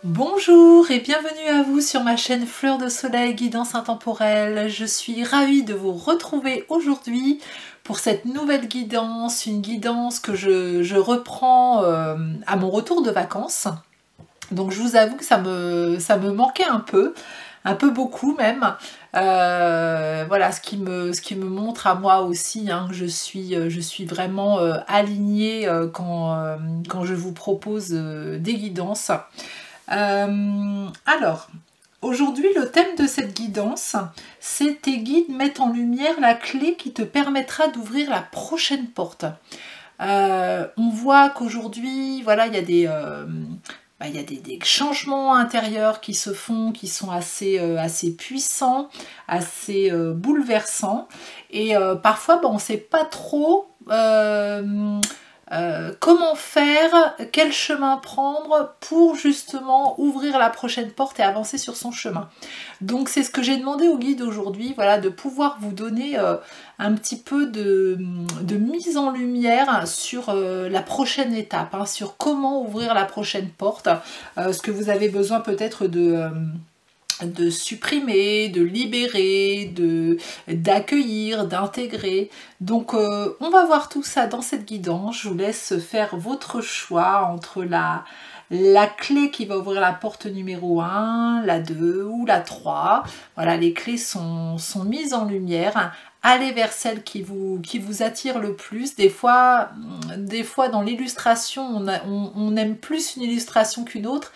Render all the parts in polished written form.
Bonjour et bienvenue à vous sur ma chaîne Fleur de Soleil Guidance Intemporelle. Je suis ravie de vous retrouver aujourd'hui pour cette nouvelle guidance, une guidance que je reprends à mon retour de vacances. Donc je vous avoue que ça me manquait un peu beaucoup même. Voilà, ce qui me montre à moi aussi hein, que je suis vraiment alignée quand je vous propose des guidances. Alors, aujourd'hui, le thème de cette guidance, c'est tes guides mettent en lumière la clé qui te permettra d'ouvrir la prochaine porte. On voit qu'aujourd'hui, voilà, il y a des changements intérieurs qui se font, qui sont assez puissants, assez bouleversants. Et parfois, on ne sait pas trop comment faire, quel chemin prendre pour justement ouvrir la prochaine porte et avancer sur son chemin. Donc c'est ce que j'ai demandé au guide aujourd'hui, voilà, de pouvoir vous donner un petit peu de mise en lumière sur la prochaine étape, hein, sur comment ouvrir la prochaine porte, ce que vous avez besoin peut-être de supprimer, de libérer, d'accueillir, d'intégrer. Donc on va voir tout ça dans cette guidance. Je vous laisse faire votre choix entre la clé qui va ouvrir la porte numéro 1, la 2 ou la 3. Voilà, les clés sont mises en lumière. Allez vers celle qui vous attire le plus. Des fois dans l'illustration, on aime plus une illustration qu'une autre.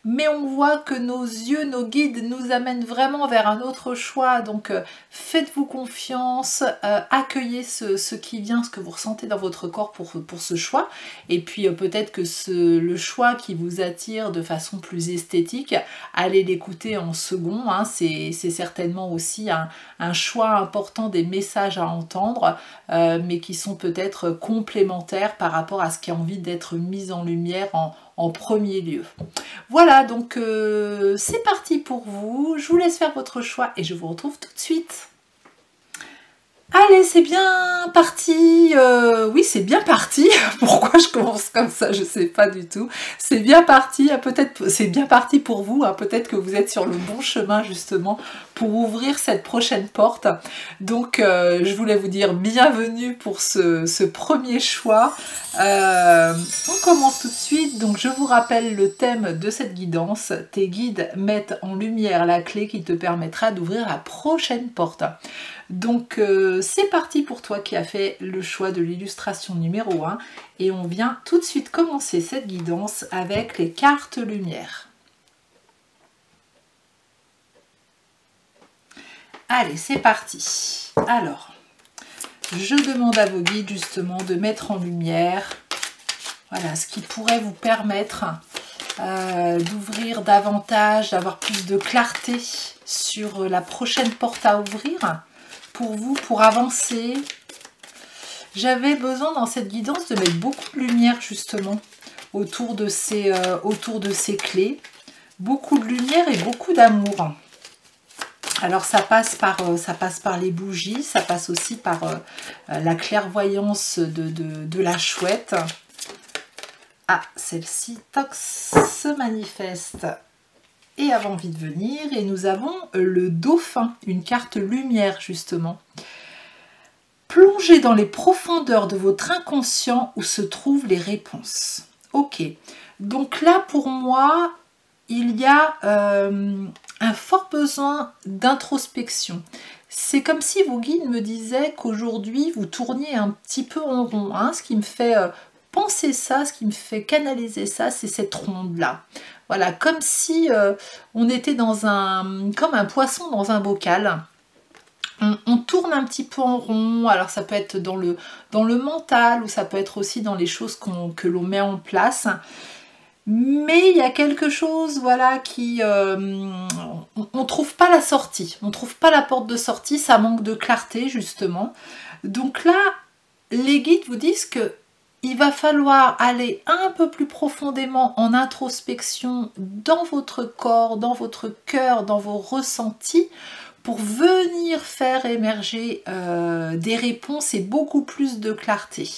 Mais on voit que nos yeux, nos guides nous amènent vraiment vers un autre choix. Donc faites-vous confiance, accueillez ce qui vient, ce que vous ressentez dans votre corps pour ce choix. Et puis peut-être que le choix qui vous attire de façon plus esthétique, allez l'écouter en second. Hein. C'est certainement aussi un choix important des messages à entendre, mais qui sont peut-être complémentaires par rapport à ce qui a envie d'être mis en lumière en premier lieu. Voilà, donc c'est parti pour vous. Je vous laisse faire votre choix et je vous retrouve tout de suite. Allez, c'est bien parti. Oui, c'est bien parti. Pourquoi je commence comme ça, je sais pas du tout. C'est bien parti. Peut-être c'est bien parti pour vous. Hein, peut-être que vous êtes sur le bon chemin justement pour ouvrir cette prochaine porte. Donc, je voulais vous dire bienvenue pour ce premier choix. On commence tout de suite. Donc, je vous rappelle le thème de cette guidance. Tes guides mettent en lumière la clé qui te permettra d'ouvrir la prochaine porte. Donc c'est parti pour toi qui as fait le choix de l'illustration numéro 1 et on vient tout de suite commencer cette guidance avec les cartes lumière. Allez, c'est parti. Alors, je demande à vos guides justement de mettre en lumière voilà, ce qui pourrait vous permettre d'ouvrir davantage, d'avoir plus de clarté sur la prochaine porte à ouvrir. Pour vous, pour avancer, j'avais besoin dans cette guidance de mettre beaucoup de lumière justement autour de ces clés. Beaucoup de lumière et beaucoup d'amour. Alors ça passe par les bougies, ça passe aussi par la clairvoyance de la chouette. Ah, celle-ci, tox, se manifeste et a envie de venir. Et nous avons le dauphin, une carte lumière justement. Plongez dans les profondeurs de votre inconscient où se trouvent les réponses. Ok, donc là pour moi, il y a un fort besoin d'introspection. C'est comme si vos guides me disaient qu'aujourd'hui vous tourniez un petit peu en rond. Hein, ce qui me fait penser ça, ce qui me fait canaliser ça, c'est cette ronde-là. Voilà, comme si on était comme un poisson dans un bocal. On tourne un petit peu en rond, alors ça peut être dans le mental ou ça peut être aussi dans les choses que l'on met en place. Mais il y a quelque chose, voilà, on trouve pas la sortie, on trouve pas la porte de sortie, ça manque de clarté justement. Donc là, les guides vous disent que il va falloir aller un peu plus profondément en introspection dans votre corps, dans votre cœur, dans vos ressentis pour venir faire émerger des réponses et beaucoup plus de clarté.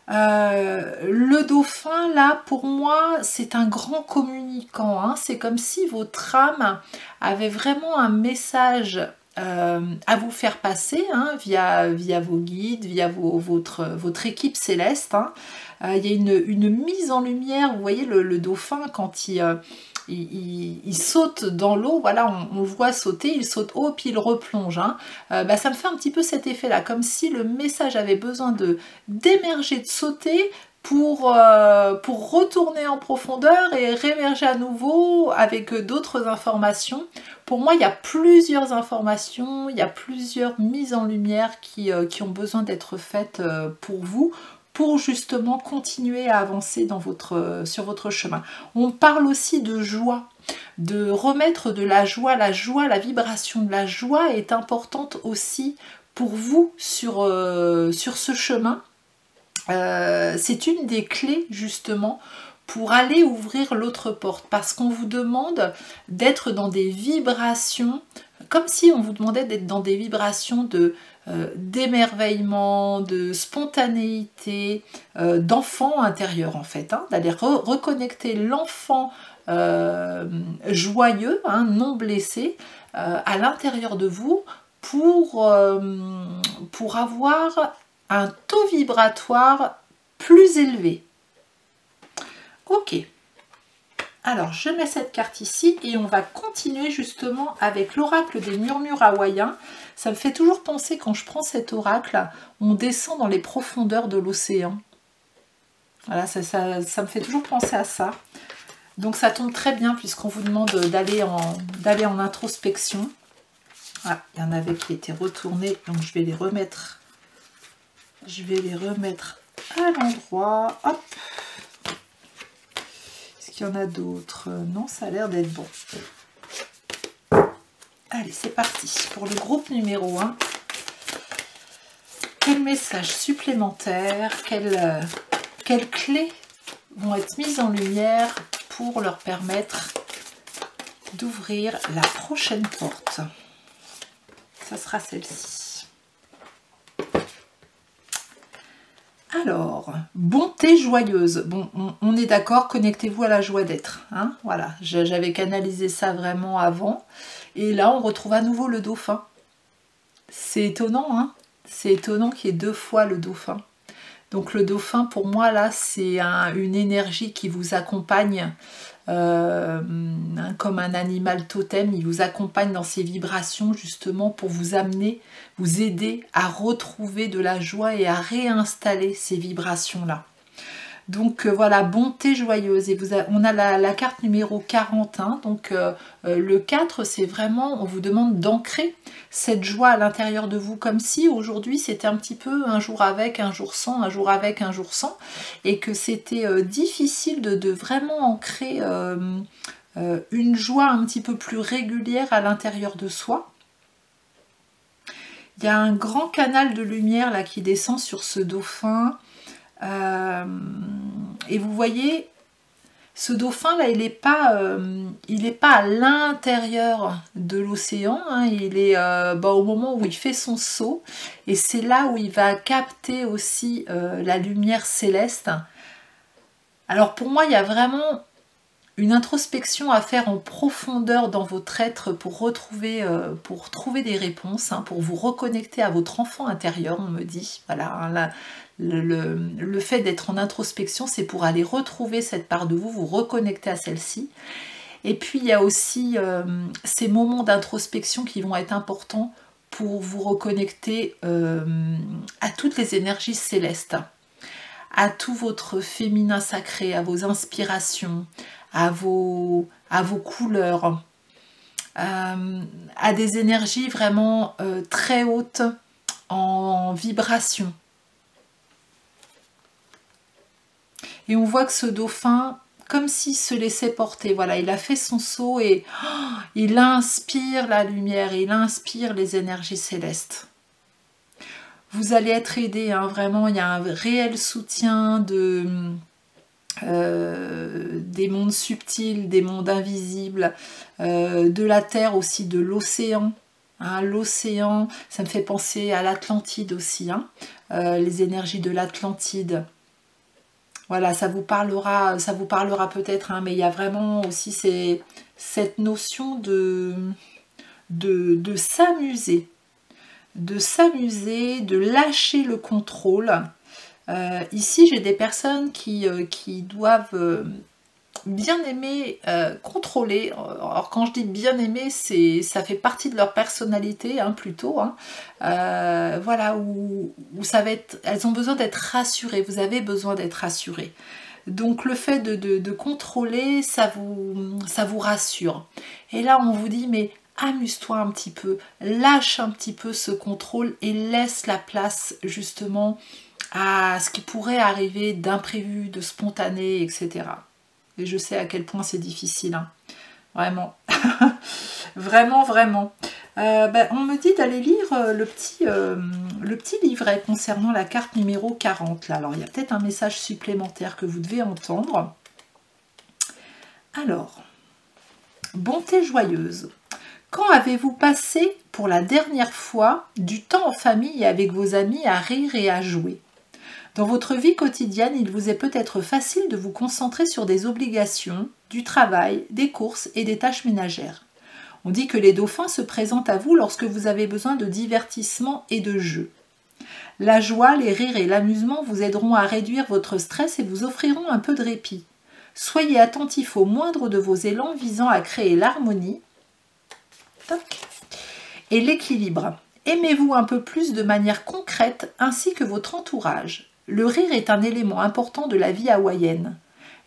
Le dauphin, là, pour moi, c'est un grand communicant, hein. C'est comme si votre âme avait vraiment un message à vous faire passer, hein, via vos guides, via votre équipe céleste, hein. Il y a une mise en lumière, vous voyez le dauphin quand il saute dans l'eau, voilà, on le voit sauter, il saute haut puis il replonge, hein. Bah, ça me fait un petit peu cet effet là, comme si le message avait besoin d'émerger, de sauter pour retourner en profondeur et réémerger à nouveau avec d'autres informations. Pour moi, il y a plusieurs informations, il y a plusieurs mises en lumière qui ont besoin d'être faites pour vous, pour justement continuer à avancer sur votre chemin. On parle aussi de joie, de remettre de la joie, la vibration de la joie est importante aussi pour vous sur ce chemin. C'est une des clés justement pour aller ouvrir l'autre porte, parce qu'on vous demande d'être dans des vibrations, comme si on vous demandait d'être dans des vibrations d'émerveillement, de spontanéité, d'enfant intérieur en fait, hein, d'aller reconnecter l'enfant joyeux, hein, non blessé, à l'intérieur de vous pour avoir un taux vibratoire plus élevé. Ok. Alors, je mets cette carte ici et on va continuer justement avec l'oracle des murmures hawaïens. Ça me fait toujours penser, quand je prends cet oracle, on descend dans les profondeurs de l'océan. Voilà, ça me fait toujours penser à ça. Donc ça tombe très bien puisqu'on vous demande d'aller en introspection. Ah, il y en avait qui étaient retournés, donc je vais les remettre. Je vais les remettre à l'endroit. Hop. Qu'il y en a d'autres? Non, ça a l'air d'être bon. Allez, c'est parti pour le groupe numéro 1. Quel message supplémentaire, quelles clés vont être mises en lumière pour leur permettre d'ouvrir la prochaine porte? Ça sera celle-ci. Alors, bonté joyeuse. Bon, on est d'accord, connectez-vous à la joie d'être, hein, voilà, j'avais canalisé ça vraiment avant. Et là, on retrouve à nouveau le dauphin. C'est étonnant, hein. C'est étonnant qu'il y ait 2 fois le dauphin. Donc le dauphin, pour moi, là, c'est une énergie qui vous accompagne comme un animal totem. Il vous accompagne dans ses vibrations, justement, pour vous amener, vous aider à retrouver de la joie et à réinstaller ces vibrations-là. Donc voilà, bonté joyeuse. Et on a la carte numéro 41. Donc le 4, c'est vraiment, on vous demande d'ancrer cette joie à l'intérieur de vous, comme si aujourd'hui c'était un petit peu un jour avec, un jour sans, un jour avec, un jour sans, et que c'était difficile de vraiment ancrer une joie un petit peu plus régulière à l'intérieur de soi. Il y a un grand canal de lumière là qui descend sur ce dauphin. Et vous voyez, ce dauphin là, il n'est pas à l'intérieur de l'océan, hein, il est au moment où il fait son saut, et c'est là où il va capter aussi la lumière céleste. Alors pour moi, il y a vraiment une introspection à faire en profondeur dans votre être pour trouver des réponses, hein, pour vous reconnecter à votre enfant intérieur, on me dit. Voilà, hein, le fait d'être en introspection, c'est pour aller retrouver cette part de vous, vous reconnecter à celle-ci. Et puis il y a aussi ces moments d'introspection qui vont être importants pour vous reconnecter à toutes les énergies célestes, à tout votre féminin sacré, à vos inspirations, à vos couleurs, à des énergies vraiment très hautes en vibration. Et on voit que ce dauphin, comme s'il se laissait porter, voilà, il a fait son saut et il inspire la lumière, il inspire les énergies célestes. Vous allez être aidé, hein, vraiment, il y a un réel soutien des mondes subtils, des mondes invisibles, de la terre aussi, de l'océan. Hein, l'océan, ça me fait penser à l'Atlantide aussi, hein, les énergies de l'Atlantide. Voilà, ça vous parlera peut-être, hein, mais il y a vraiment aussi cette notion de s'amuser, de lâcher le contrôle. Ici, j'ai des personnes qui doivent bien aimer contrôler. Alors quand je dis bien aimer, ça fait partie de leur personnalité, hein, plutôt. Hein. Voilà, où ça va être, elles ont besoin d'être rassurées, vous avez besoin d'être rassurées. Donc le fait de contrôler, ça vous rassure. Et là, on vous dit, mais amuse-toi un petit peu, lâche un petit peu ce contrôle et laisse la place justement à ce qui pourrait arriver d'imprévu, de spontané, etc. Et je sais à quel point c'est difficile, hein. Vraiment. Vraiment, vraiment. On me dit d'aller lire le petit livret concernant la carte numéro 40. Là. Alors, il y a peut-être un message supplémentaire que vous devez entendre. Alors, bonté joyeuse. Quand avez-vous passé pour la dernière fois du temps en famille et avec vos amis à rire et à jouer ? Dans votre vie quotidienne, il vous est peut-être facile de vous concentrer sur des obligations, du travail, des courses et des tâches ménagères. On dit que les dauphins se présentent à vous lorsque vous avez besoin de divertissement et de jeu. La joie, les rires et l'amusement vous aideront à réduire votre stress et vous offriront un peu de répit. Soyez attentif au moindre de vos élans visant à créer l'harmonie et l'équilibre. Aimez-vous un peu plus de manière concrète ainsi que votre entourage. Le rire est un élément important de la vie hawaïenne.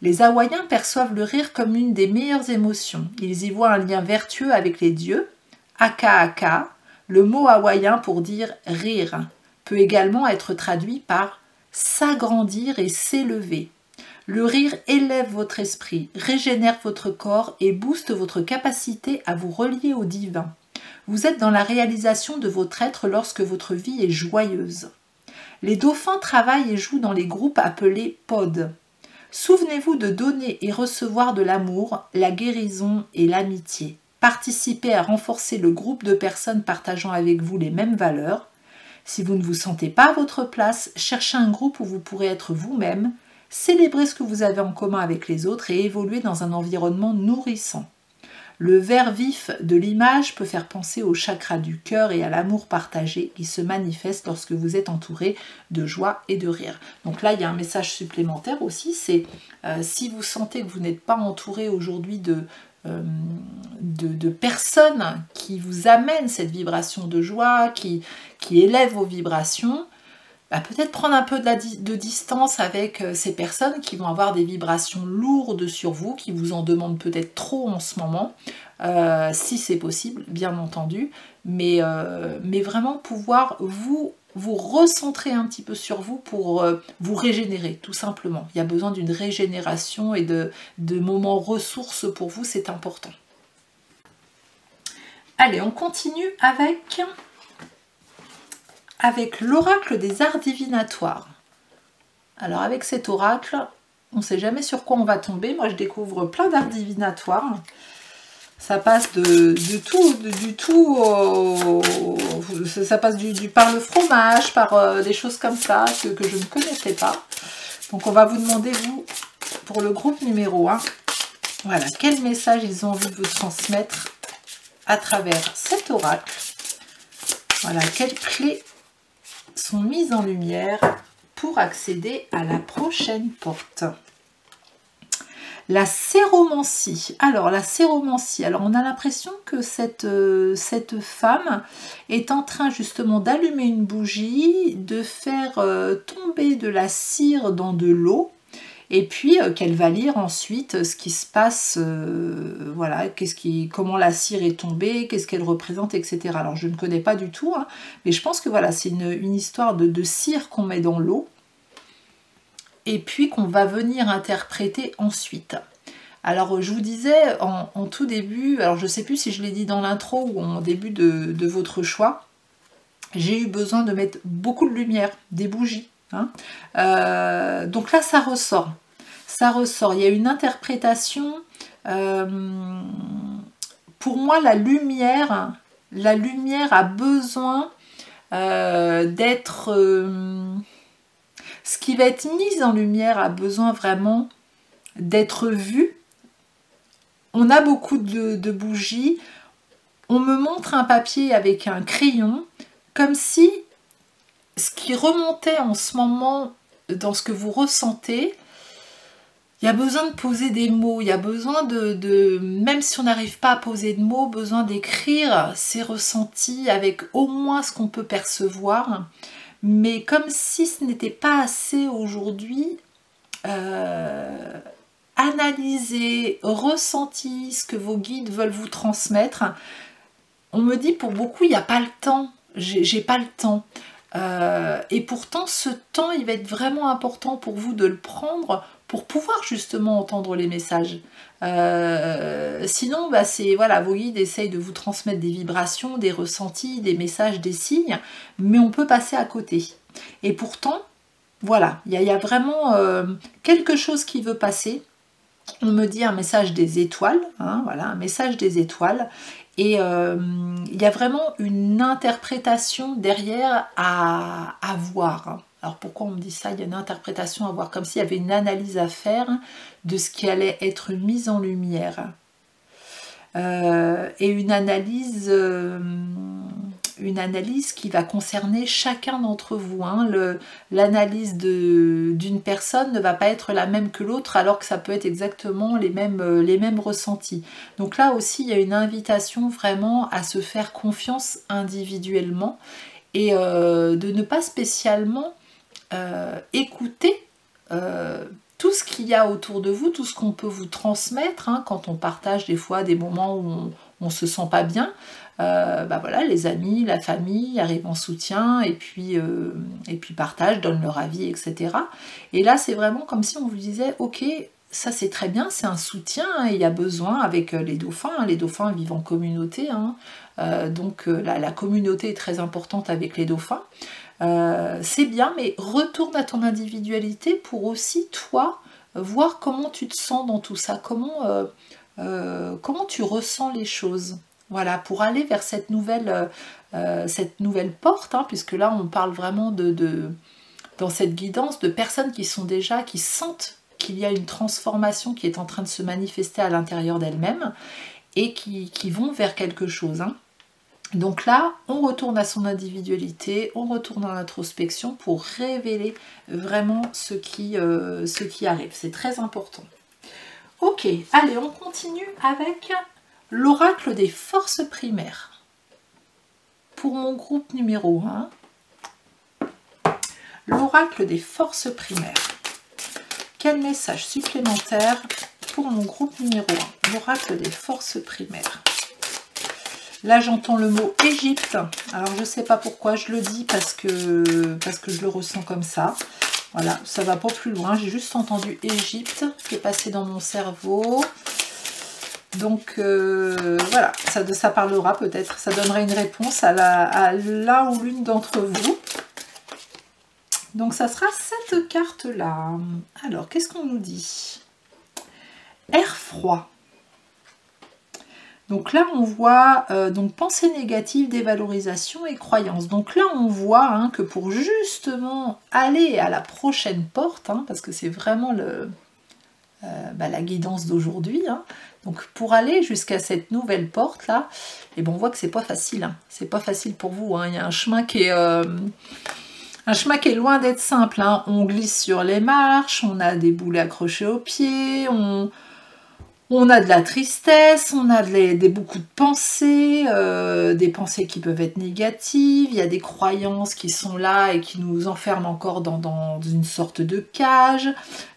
Les Hawaïens perçoivent le rire comme une des meilleures émotions. Ils y voient un lien vertueux avec les dieux. Aka aka, le mot hawaïen pour dire rire, peut également être traduit par s'agrandir et s'élever. Le rire élève votre esprit, régénère votre corps et booste votre capacité à vous relier au divin. Vous êtes dans la réalisation de votre être lorsque votre vie est joyeuse. Les dauphins travaillent et jouent dans les groupes appelés pods. Souvenez-vous de donner et recevoir de l'amour, la guérison et l'amitié. Participez à renforcer le groupe de personnes partageant avec vous les mêmes valeurs. Si vous ne vous sentez pas à votre place, cherchez un groupe où vous pourrez être vous-même, célébrez ce que vous avez en commun avec les autres et évoluez dans un environnement nourrissant. Le vert vif de l'image peut faire penser au chakra du cœur et à l'amour partagé qui se manifeste lorsque vous êtes entouré de joie et de rire. Donc là, il y a un message supplémentaire aussi, c'est si vous sentez que vous n'êtes pas entouré aujourd'hui de personnes qui vous amènent cette vibration de joie, qui élèvent vos vibrations, peut-être prendre un peu de distance avec ces personnes qui vont avoir des vibrations lourdes sur vous, qui vous en demandent peut-être trop en ce moment, si c'est possible, bien entendu, mais vraiment pouvoir vous recentrer un petit peu sur vous pour vous régénérer, tout simplement. Il y a besoin d'une régénération et de moments ressources pour vous, c'est important. Allez, on continue avec l'oracle des arts divinatoires. Alors avec cet oracle, on ne sait jamais sur quoi on va tomber. Moi je découvre plein d'arts divinatoires. Ça passe du tout ça passe par le fromage, par des choses comme ça que je ne connaissais pas. Donc on va vous demander, vous, pour le groupe numéro 1, voilà, quel message ils ont envie de vous transmettre à travers cet oracle. Voilà, quelles clés sont mises en lumière pour accéder à la prochaine porte. La séromancie. Alors, la séromancie. Alors, on a l'impression que cette femme est en train justement d'allumer une bougie, de faire tomber de la cire dans de l'eau, et puis qu'elle va lire ensuite ce qui se passe, voilà, comment la cire est tombée, qu'est-ce qu'elle représente, etc. Alors je ne connais pas du tout, hein, mais je pense que voilà, c'est une histoire de cire qu'on met dans l'eau, et puis qu'on va venir interpréter ensuite. Alors je vous disais en tout début, alors je ne sais plus si je l'ai dit dans l'intro ou en début de votre choix, j'ai eu besoin de mettre beaucoup de lumière, des bougies. Hein. Donc là ça ressort, il y a une interprétation, pour moi la lumière a besoin d'être, Ce qui va être mis en lumière a besoin vraiment d'être vu. On a beaucoup de bougies. On me montre un papier avec un crayon, comme si ce qui remontait en ce moment dans ce que vous ressentez, il y a besoin de poser des mots, il y a besoin même si on n'arrive pas à poser de mots, besoin d'écrire ces ressentis avec au moins ce qu'on peut percevoir. Mais comme si ce n'était pas assez aujourd'hui, analysez, ressentez ce que vos guides veulent vous transmettre. On me dit pour beaucoup, il n'y a pas le temps, j'ai pas le temps. Et pourtant, ce temps, il va être vraiment important pour vous de le prendre pour pouvoir justement entendre les messages. Sinon, voilà, vos guides essayent de vous transmettre des vibrations, des ressentis, des messages, des signes, mais on peut passer à côté. Et pourtant, voilà, il y a vraiment quelque chose qui veut passer. On me dit un message des étoiles, hein, voilà, un message des étoiles. Et il y a vraiment une interprétation derrière à voir. Alors pourquoi on me dit ça? Il y a une interprétation à voir, comme s'il y avait une analyse à faire de ce qui allait être mis en lumière. Et une analyse qui va concerner chacun d'entre vous. Hein. L'analyse d'une personne ne va pas être la même que l'autre, alors que ça peut être exactement les mêmes ressentis. Donc là aussi, il y a une invitation vraiment à se faire confiance individuellement et de ne pas spécialement écouter tout ce qu'il y a autour de vous, tout ce qu'on peut vous transmettre, hein, quand on partage des fois des moments où on se sent pas bien. Voilà, les amis, la famille arrivent en soutien et puis partagent, donnent leur avis, etc. Et là, c'est vraiment comme si on vous disait, ok, ça c'est très bien, c'est un soutien, hein, il y a besoin avec les dauphins. Hein, les dauphins vivent en communauté, hein, donc la communauté est très importante avec les dauphins. C'est bien, mais retourne à ton individualité pour aussi, toi, voir comment tu te sens dans tout ça, comment tu ressens les choses. Voilà, pour aller vers cette nouvelle porte, hein, puisque là, on parle vraiment dans cette guidance de personnes qui sentent qu'il y a une transformation qui est en train de se manifester à l'intérieur d'elles-mêmes et qui vont vers quelque chose, hein. Donc là, on retourne à son individualité, on retourne en introspection pour révéler vraiment ce qui arrive. C'est très important. Ok, allez, on continue avec l'oracle des forces primaires. Pour mon groupe numéro 1, l'oracle des forces primaires. Quel message supplémentaire pour mon groupe numéro 1, l'oracle des forces primaires? Là, j'entends le mot Égypte. Alors, je ne sais pas pourquoi je le dis parce que je le ressens comme ça. Voilà, ça ne va pas plus loin. J'ai juste entendu Égypte qui est passé dans mon cerveau. Donc, voilà, ça parlera peut-être. Ça donnerait une réponse à l'un ou l'une d'entre vous. Donc, ça sera cette carte-là. Alors, qu'est-ce qu'on nous dit? Air froid. Donc là, on voit pensée négative, dévalorisation et croyance. Donc là, on voit, hein, que pour justement aller à la prochaine porte, hein, parce que c'est vraiment la guidance d'aujourd'hui, hein, donc pour aller jusqu'à cette nouvelle porte là, et on voit que c'est pas facile. Hein, c'est pas facile pour vous. Hein, il y a un chemin qui est loin d'être simple. Hein. On glisse sur les marches, on a des boulets accrochés aux pieds, on a de la tristesse, on a beaucoup de pensées, des pensées qui peuvent être négatives, il y a des croyances qui sont là et qui nous enferment encore dans une sorte de cage,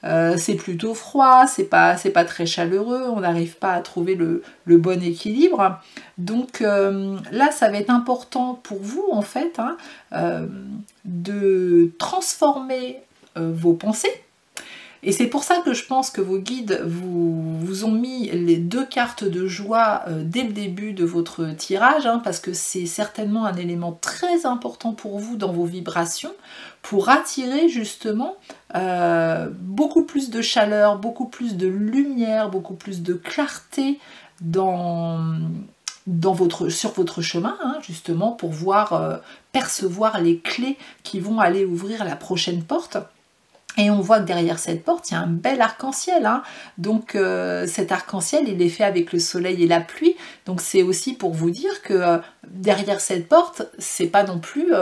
c'est plutôt froid, c'est pas très chaleureux, on n'arrive pas à trouver le bon équilibre. Donc là, ça va être important pour vous, en fait, hein, de transformer vos pensées. Et c'est pour ça que je pense que vos guides vous ont mis les 2 cartes de joie dès le début de votre tirage, hein, parce que c'est certainement un élément très important pour vous dans vos vibrations, pour attirer justement beaucoup plus de chaleur, beaucoup plus de lumière, beaucoup plus de clarté sur votre chemin, hein, justement, pour percevoir les clés qui vont aller ouvrir la prochaine porte. Et on voit que derrière cette porte, il y a un bel arc-en-ciel. Hein. Donc cet arc-en-ciel, il est fait avec le soleil et la pluie. Donc c'est aussi pour vous dire que derrière cette porte, c'est pas non plus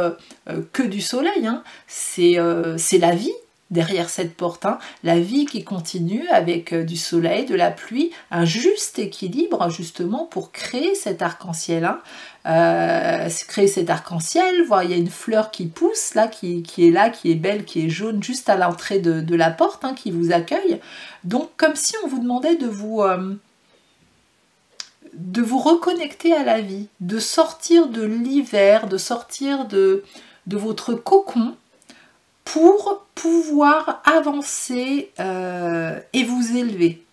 que du soleil. Hein. C'est la vie derrière cette porte. Hein. La vie qui continue avec du soleil, de la pluie, un juste équilibre justement pour créer cet arc-en-ciel. Hein. Créer cet arc-en-ciel, voir il y a une fleur qui pousse là, qui est là, qui est belle, qui est jaune juste à l'entrée de la porte, hein, qui vous accueille. Donc comme si on vous demandait de vous reconnecter à la vie, de sortir de l'hiver, de sortir de votre cocon pour pouvoir avancer et vous élever.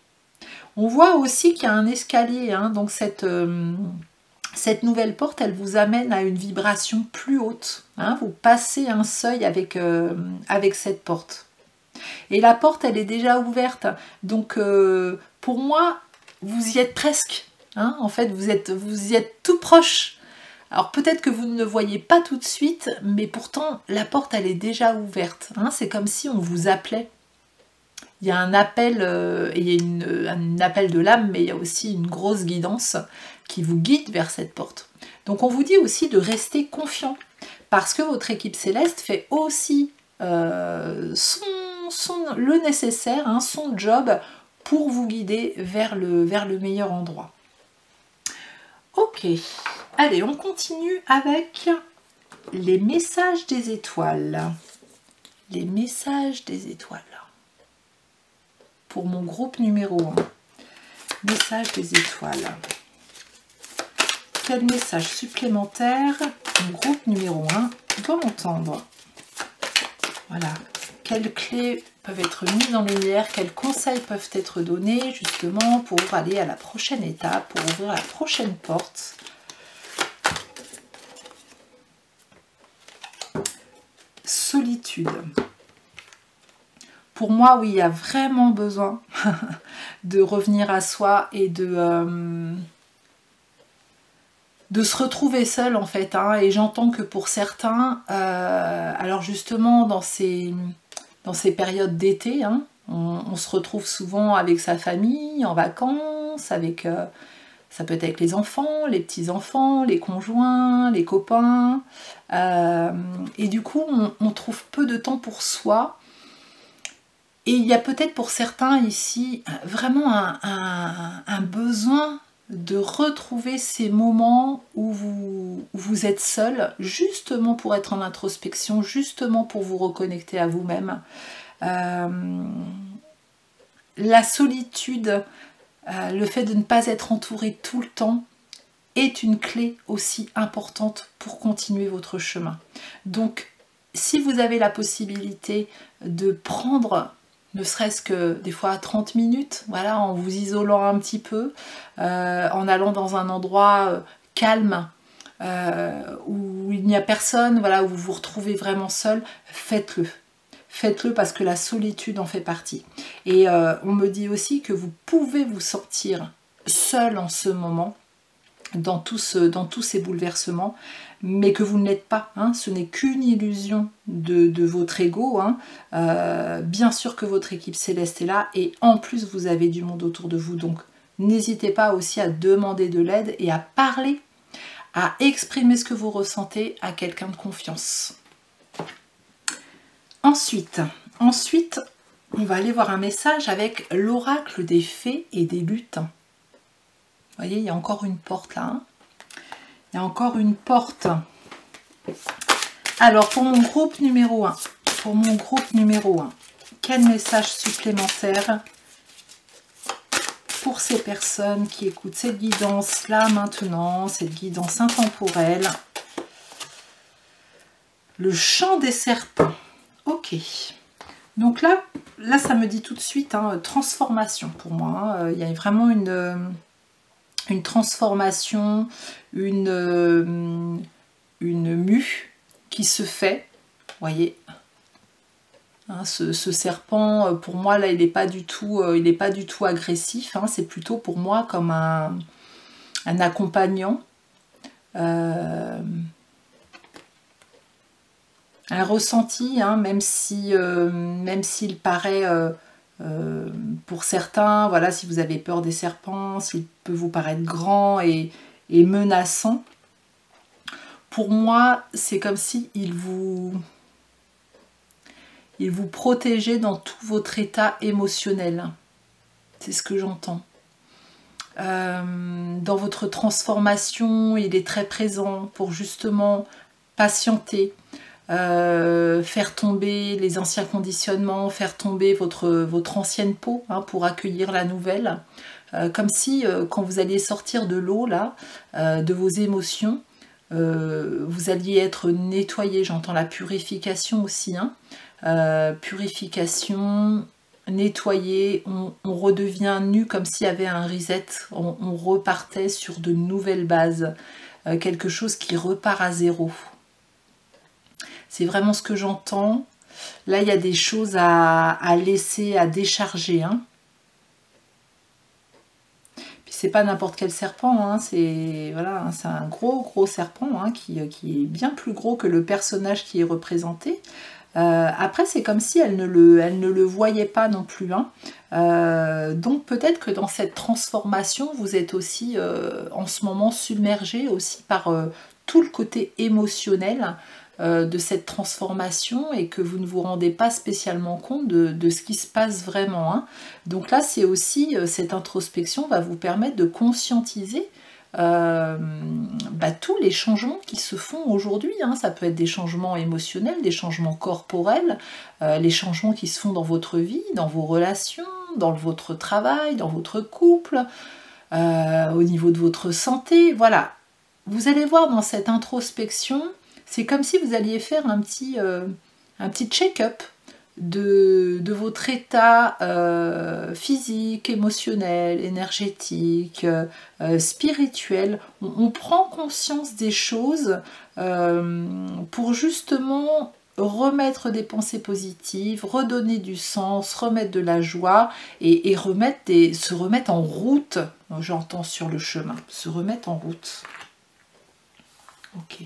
On voit aussi qu'il y a un escalier, hein, donc cette nouvelle porte, elle vous amène à une vibration plus haute. Hein, vous passez un seuil avec cette porte. Et la porte, elle est déjà ouverte. Donc, pour moi, vous y êtes presque. Hein, en fait, vous y êtes tout proche. Alors, peut-être que vous ne le voyez pas tout de suite, mais pourtant, la porte, elle est déjà ouverte. Hein, c'est comme si on vous appelait. Il y a un appel, il y a un appel de l'âme, mais il y a aussi une grosse guidance qui vous guide vers cette porte. Donc on vous dit aussi de rester confiant, parce que votre équipe céleste fait aussi le nécessaire, hein, son job, pour vous guider vers le meilleur endroit. Ok, allez, on continue avec les messages des étoiles. Les messages des étoiles. Pour mon groupe numéro 1. Message des étoiles. Quel message supplémentaire mon groupe numéro 1 doit entendre? Voilà. Quelles clés peuvent être mises en lumière? Quels conseils peuvent être donnés justement pour aller à la prochaine étape, pour ouvrir la prochaine porte? Solitude. Pour moi, oui, il y a vraiment besoin de revenir à soi et de se retrouver seul en fait. Hein. Et j'entends que pour certains, alors justement dans ces périodes d'été, hein, on se retrouve souvent avec sa famille, en vacances, avec ça peut être avec les enfants, les petits-enfants, les conjoints, les copains. Et du coup, on trouve peu de temps pour soi. Et il y a peut-être pour certains ici vraiment un besoin de retrouver ces moments où vous êtes seul, justement pour être en introspection, justement pour vous reconnecter à vous-même. La solitude, le fait de ne pas être entouré tout le temps, est une clé aussi importante pour continuer votre chemin. Donc, si vous avez la possibilité de prendre ne serait-ce que des fois 30 minutes, voilà, en vous isolant un petit peu, en allant dans un endroit calme, où il n'y a personne, voilà, où vous vous retrouvez vraiment seul, faites-le. Faites-le parce que la solitude en fait partie. Et on me dit aussi que vous pouvez vous sentir seul en ce moment, dans tous ces bouleversements, mais que vous ne l'êtes pas, hein, ce n'est qu'une illusion de votre ego, hein. Bien sûr que votre équipe céleste est là, et en plus vous avez du monde autour de vous, donc n'hésitez pas aussi à demander de l'aide et à parler, à exprimer ce que vous ressentez à quelqu'un de confiance. Ensuite, on va aller voir un message avec l'oracle des fées et des lutins. Vous voyez, il y a encore une porte là. Hein. Il y a encore une porte. Alors, pour mon groupe numéro 1, quel message supplémentaire pour ces personnes qui écoutent cette guidance là maintenant, cette guidance intemporelle? Le chant des serpents. Ok. Donc là ça me dit tout de suite, hein, transformation pour moi. Hein. Il y a vraiment une transformation, une mue qui se fait, vous voyez, hein, ce serpent, pour moi là il n'est pas du tout agressif, hein, c'est plutôt pour moi comme un accompagnant, un ressenti, hein, même s'il paraît, pour certains, voilà, si vous avez peur des serpents, s'il peut vous paraître grand et menaçant, pour moi, c'est comme si il vous protégeait dans tout votre état émotionnel. C'est ce que j'entends. Dans votre transformation, il est très présent pour justement patienter, faire tomber les anciens conditionnements, faire tomber votre ancienne peau, hein, pour accueillir la nouvelle. Comme si quand vous alliez sortir de l'eau là, de vos émotions, vous alliez être nettoyé. J'entends la purification aussi, hein. Purification, nettoyer, on redevient nu comme s'il y avait un reset, on repartait sur de nouvelles bases, quelque chose qui repart à zéro. C'est vraiment ce que j'entends. Là, il y a des choses à laisser, à décharger, hein. Puis c'est pas n'importe quel serpent, hein. C'est voilà, c'est un gros serpent, hein, qui est bien plus gros que le personnage qui est représenté. Après, c'est comme si elle ne le voyait pas non plus, hein. Donc peut-être que dans cette transformation, vous êtes aussi en ce moment submergé aussi par tout le côté émotionnel de cette transformation et que vous ne vous rendez pas spécialement compte de ce qui se passe vraiment, hein. Donc là, c'est aussi cette introspection va vous permettre de conscientiser tous les changements qui se font aujourd'hui, hein. Ça peut être des changements émotionnels, des changements corporels, les changements qui se font dans votre vie, dans vos relations, dans votre travail, dans votre couple, au niveau de votre santé. Voilà, vous allez voir dans cette introspection, c'est comme si vous alliez faire un petit check-up de votre état physique, émotionnel, énergétique, spirituel. On prend conscience des choses pour justement remettre des pensées positives, redonner du sens, remettre de la joie et se remettre en route. J'entends sur le chemin, se remettre en route. Ok.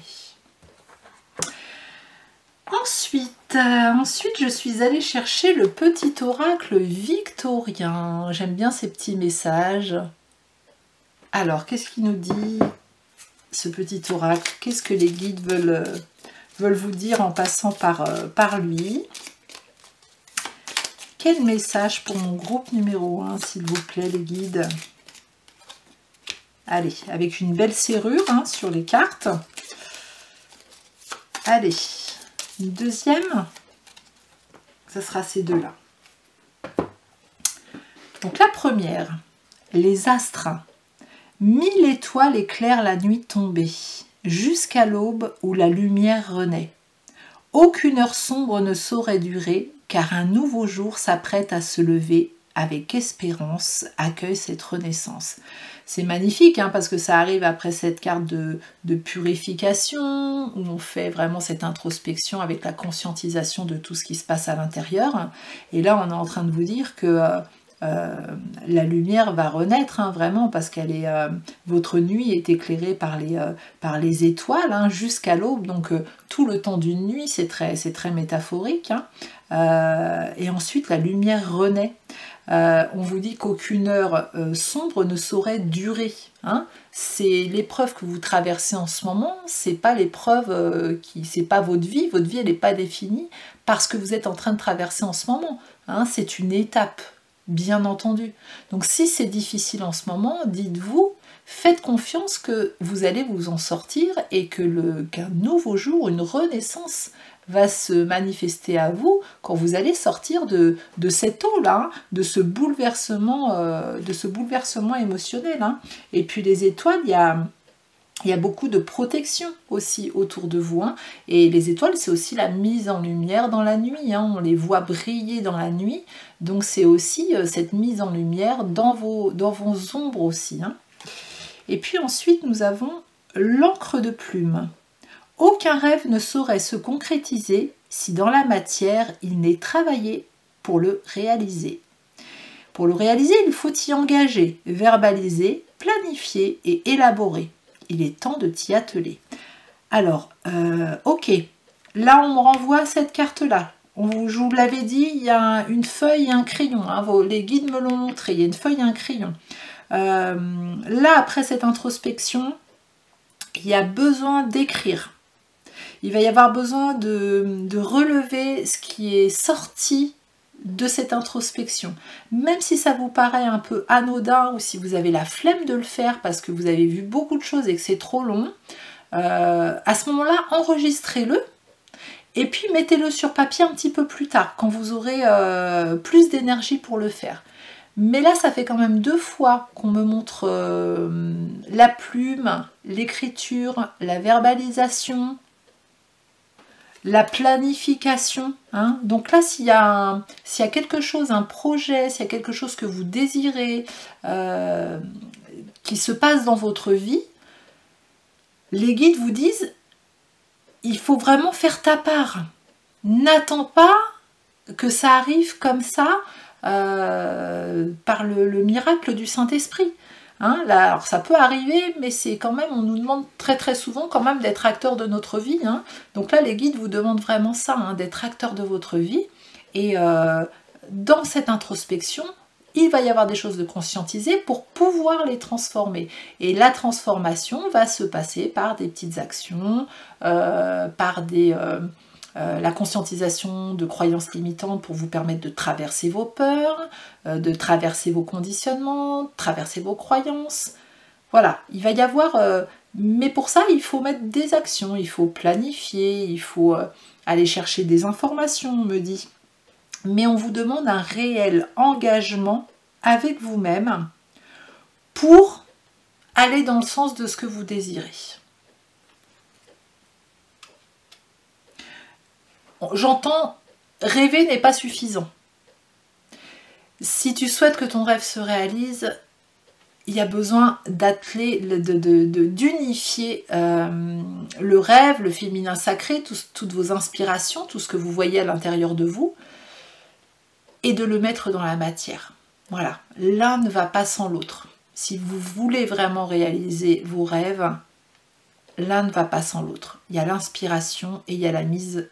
Ensuite, je suis allée chercher le petit oracle victorien. J'aime bien ces petits messages. Alors, qu'est-ce qu'il nous dit, ce petit oracle? Qu'est-ce que les guides veulent vous dire en passant par lui? Quel message pour mon groupe numéro 1, s'il vous plaît, les guides? Allez, avec une belle serrure, hein, sur les cartes. Allez. Une deuxième, ça sera ces deux-là. Donc la première, les astres. 1000 étoiles éclairent la nuit tombée, jusqu'à l'aube où la lumière renaît. Aucune heure sombre ne saurait durer, car un nouveau jour s'apprête à se lever. Avec espérance, accueille cette renaissance. C'est magnifique, hein, parce que ça arrive après cette carte de purification, où on fait vraiment cette introspection avec la conscientisation de tout ce qui se passe à l'intérieur. Et là, on est en train de vous dire que la lumière va renaître, hein, vraiment, parce qu'elle est votre nuit est éclairée par les étoiles, hein, jusqu'à l'aube. Donc tout le temps d'une nuit, c'est très métaphorique, hein. Et ensuite, la lumière renaît. On vous dit qu'aucune heure sombre ne saurait durer, hein. C'est l'épreuve que vous traversez en ce moment, c'est pas l'épreuve c'est pas votre vie elle n'est pas définie parce que vous êtes en train de traverser en ce moment, hein. C'est une étape, bien entendu. Donc si c'est difficile en ce moment, dites-vous, faites confiance que vous allez vous en sortir et qu'un nouveau jour, une renaissance va se manifester à vous quand vous allez sortir de cette eau-là, hein, de ce bouleversement émotionnel, hein. Et puis les étoiles, il y a beaucoup de protection aussi autour de vous, hein. Et les étoiles, c'est aussi la mise en lumière dans la nuit, hein. On les voit briller dans la nuit, donc c'est aussi cette mise en lumière dans vos ombres aussi, hein. Et puis ensuite, nous avons l'encre de plume. Aucun rêve ne saurait se concrétiser si dans la matière il n'est travaillé pour le réaliser. Pour le réaliser, il faut y engager, verbaliser, planifier et élaborer. Il est temps de t'y atteler. Alors, ok, Là, on me renvoie cette carte-là. Je vous l'avais dit, il y a une feuille et un crayon. Hein, les guides me l'ont montré. Il y a une feuille et un crayon. Là, après cette introspection, il y a besoin d'écrire. Il va y avoir besoin de relever ce qui est sorti de cette introspection. Même si ça vous paraît un peu anodin ou si vous avez la flemme de le faire parce que vous avez vu beaucoup de choses et que c'est trop long, à ce moment-là, enregistrez-le et puis mettez-le sur papier un petit peu plus tard, quand vous aurez plus d'énergie pour le faire. Mais là, ça fait quand même 2 fois qu'on me montre la plume, l'écriture, la verbalisation, la planification. Hein. Donc là, s'il y a quelque chose, un projet, s'il y a quelque chose que vous désirez qui se passe dans votre vie, les guides vous disent, il faut vraiment faire ta part. N'attends pas que ça arrive comme ça par le miracle du Saint-Esprit. Hein, là, alors ça peut arriver, mais c'est quand même, on nous demande très souvent quand même d'être acteur de notre vie. Hein. Donc là, les guides vous demandent vraiment ça, hein, d'être acteur de votre vie. Et dans cette introspection, il va y avoir des choses de conscientiser pour pouvoir les transformer. Et la transformation va se passer par des petites actions, par la conscientisation de croyances limitantes pour vous permettre de traverser vos peurs, de traverser vos conditionnements, de traverser vos croyances. Voilà, il va y avoir... mais pour ça, il faut mettre des actions, il faut planifier, il faut aller chercher des informations, on me dit. Mais on vous demande un réel engagement avec vous-même pour aller dans le sens de ce que vous désirez. J'entends, rêver n'est pas suffisant. Si tu souhaites que ton rêve se réalise, il y a besoin d'atteler, d'unifier le rêve, le féminin sacré, toutes vos inspirations, tout ce que vous voyez à l'intérieur de vous, et de le mettre dans la matière. Voilà, l'un ne va pas sans l'autre. Si vous voulez vraiment réaliser vos rêves, l'un ne va pas sans l'autre. Il y a l'inspiration et il y a la mise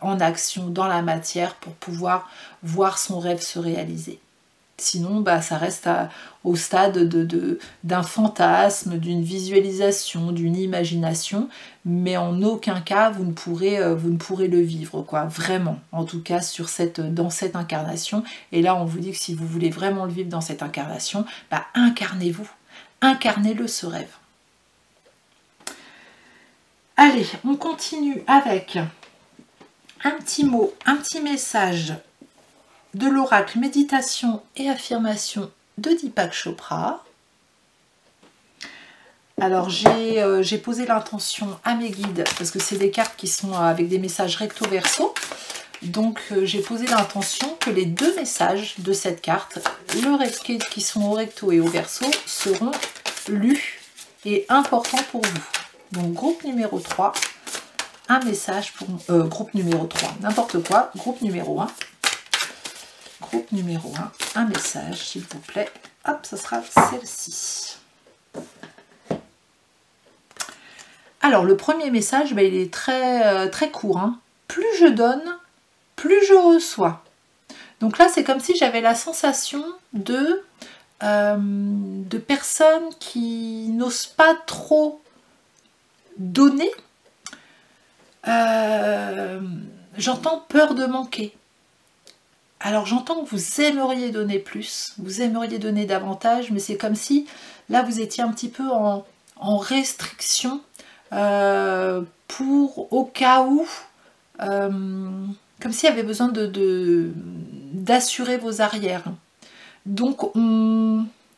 en action dans la matière pour pouvoir voir son rêve se réaliser. Sinon, ça reste au stade d'un fantasme, d'une visualisation, d'une imagination, mais en aucun cas vous ne pourrez le vivre, quoi, vraiment, en tout cas dans cette incarnation. Et là, on vous dit que si vous voulez vraiment le vivre dans cette incarnation, incarnez-vous, incarnez-le ce rêve. Allez, on continue avec un petit mot, un petit message de l'oracle méditation et affirmation de Deepak Chopra. Alors j'ai posé l'intention à mes guides parce que c'est des cartes qui sont avec des messages recto verso. Donc j'ai posé l'intention que les 2 messages de cette carte, qui sont au recto et au verso, seront lus et importants pour vous. Donc groupe numéro 3, un message pour... groupe numéro 3, n'importe quoi, groupe numéro 1. Groupe numéro 1, un message s'il vous plaît. Hop, ça sera celle-ci. Alors le premier message, il est très court. Hein. Plus je donne, plus je reçois. Donc là, c'est comme si j'avais la sensation de personnes qui n'osent pas trop donner. J'entends peur de manquer. Alors j'entends que vous aimeriez donner plus, vous aimeriez donner davantage, mais c'est comme si là vous étiez un petit peu en restriction pour au cas où, comme s'il y avait besoin d'assurer vos arrières. Donc